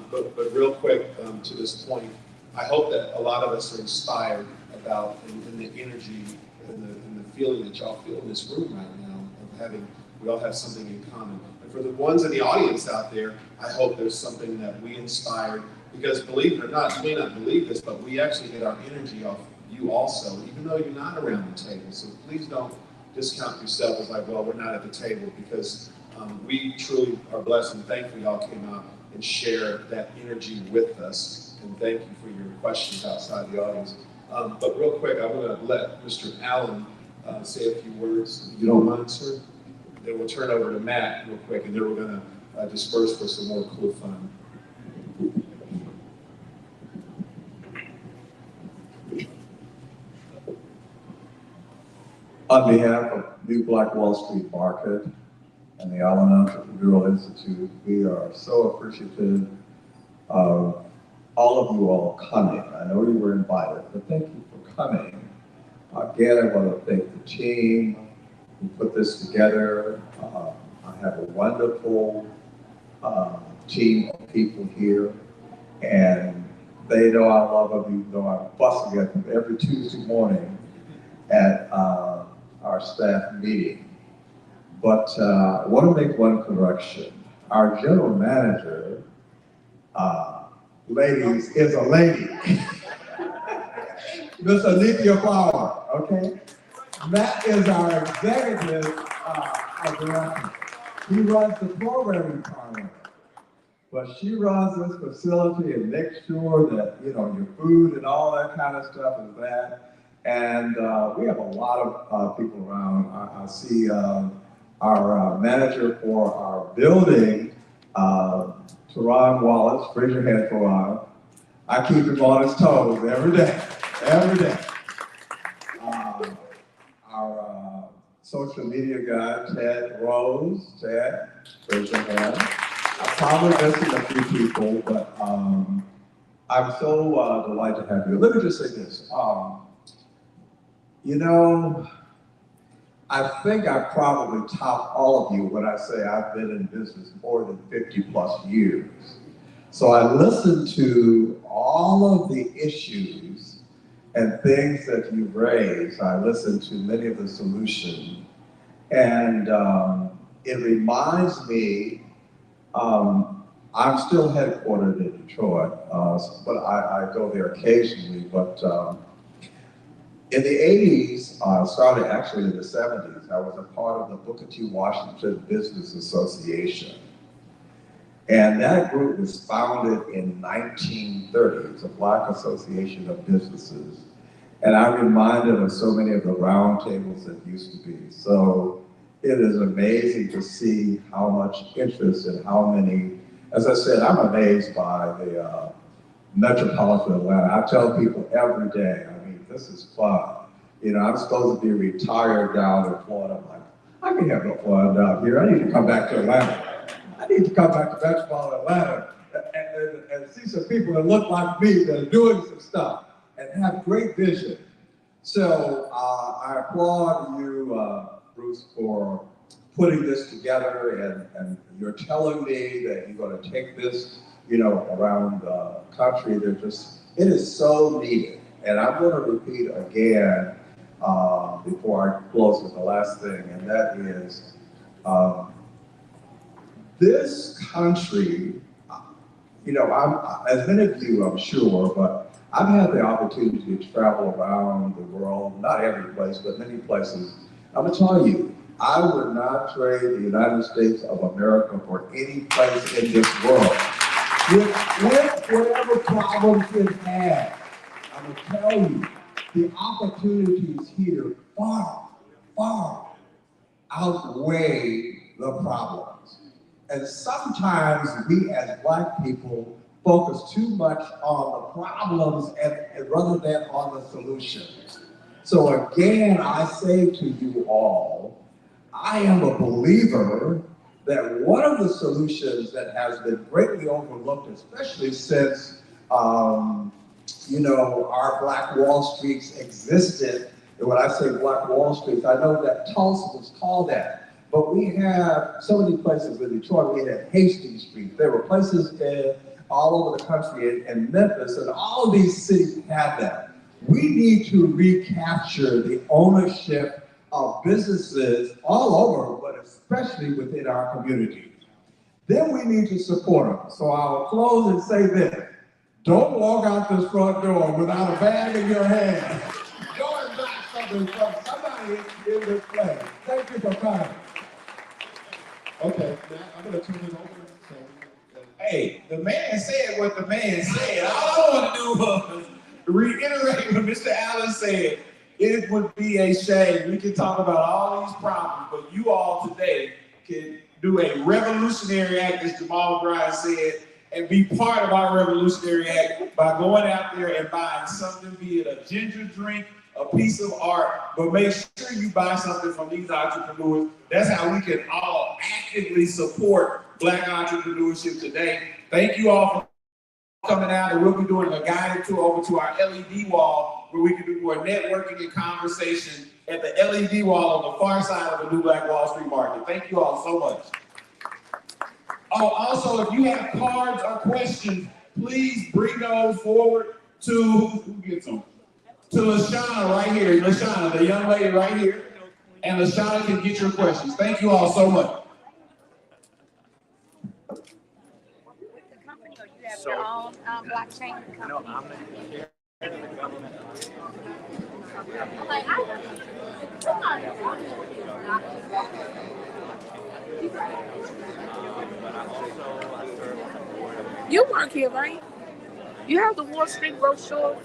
But real quick to this point, I hope that a lot of us are inspired about in the energy and the feeling that y'all feel in this room right now of having, we all have something in common. And for the ones in the audience out there, I hope there's something that we inspired, because believe it or not, you may not believe this, but we actually get our energy off you also, even though you're not around the table. So please don't discount yourself as like, well, we're not at the table, because we truly are blessed and thankful y'all came out and shared that energy with us. And thank you for your questions outside the audience. But real quick, I'm going to let Mr. Allen say a few words, if you don't mind, sir. Then we'll turn over to Matt real quick, and then we're going to disperse for some more cool fun. On behalf of New Black Wall Street Market and the Allen Entrepreneurial Institute, we are so appreciative of all of you all coming. I know you were invited, but thank you for coming. Again, I want to thank the team who put this together. I have a wonderful team of people here, and They know I love them, even though I'm fussing at them every Tuesday morning at our staff meeting. But I want to make one correction. Our general manager, ladies, is a lady. Miss Alethea Flower, okay? Matt is our executive director. He runs the programming department. But she runs this facility and makes sure that, you know, your food and all that kind of stuff is there. And we have a lot of people around. I see our manager for our building, Teron Wallace. Raise your hand for a while. I keep him on his toes every day, every day. Our social media guy, Ted Rose. Ted, raise your hand. I'm probably missing a few people, but I'm so delighted to have you. Let me just say this. You know, I think I probably top all of you when I say I've been in business more than 50 plus years. So I listened to all of the issues and things that you've raised. I listened to many of the solutions. And it reminds me, I'm still headquartered in Detroit, but I go there occasionally. But in the 80s, started actually in the 70s, I was a part of the Booker T. Washington Business Association. And that group was founded in 1930. It's a Black association of businesses. And I'm reminded of so many of the roundtables that used to be. So it is amazing to see how much interest and how many, as I said, I'm amazed by the metropolitan Atlanta. I tell people every day, I mean, this is fun. You know, I'm supposed to be retired down in Florida. I'm like, I can have no fun down here. I need to come back to Atlanta. I need to come back to metropolitan Atlanta and see some people that look like me that are doing some stuff and have great vision. So I applaud you, Bruce, for putting this together, and you're telling me that you're going to take this, you know, around the country. It is so needed. And I'm going to repeat again before I close with the last thing, and that is this country, you know, as many of you, I'm sure, but I've had the opportunity to travel around the world, not every place, but many places. I'm gonna tell you, I would not trade the United States of America for any place in this world. With whatever problems it has, I'm gonna tell you, the opportunities here far, far outweigh the problems. And sometimes we as Black people focus too much on the problems and rather than on the solutions. So again, I say to you all, I am a believer that one of the solutions that has been greatly overlooked, especially since you know, our Black Wall Streets existed. And when I say Black Wall Streets, I know that Tulsa was called that. But we have so many places in Detroit. We had Hastings Street. There were places all over the country, in Memphis, and all of these cities had that. We need to recapture the ownership of businesses all over, but especially within our communities. Then we need to support them. So I'll close and say this. Don't walk out this front door without a bag in your hand. Go and buy something from somebody in this place. Thank you for coming. Okay, now I'm gonna turn it over. Hey, the man said what the man said. All I want to do was reiterate what Mr. Allen said. It would be a shame. We can talk about all these problems, but you all today can do a revolutionary act, as Jamal Bryan said, and be part of our revolutionary act by going out there and buying something, be it a ginger drink, a piece of art, but make sure you buy something from these entrepreneurs. That's how we can all actively support Black entrepreneurship today. Thank you all for coming out, and we'll be doing a guided tour over to our LED wall where we can do more networking and conversation at the LED wall on the far side of the new Black Wall Street Market. Thank you all so much. Oh, also, if you have cards or questions, please bring those forward to, who gets them? To LaShawna right here. LaShawna, the young lady right here. And LaShawna can get your questions. Thank you all so much. So, your own blockchain company? No, I'm the chair of the government. You work here, right? You have the Wall Street brochure?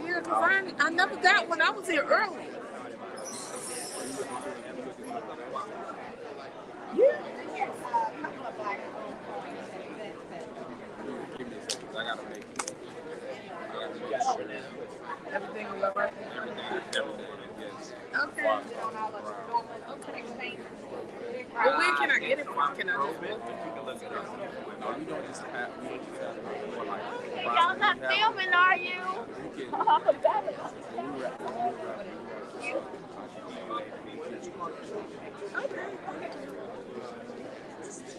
Yeah, because I never got one. I was here early. Yeah. Everything will go right. Okay. Well, where can I get it from? Can I just Y'all not filming, are you? Okay.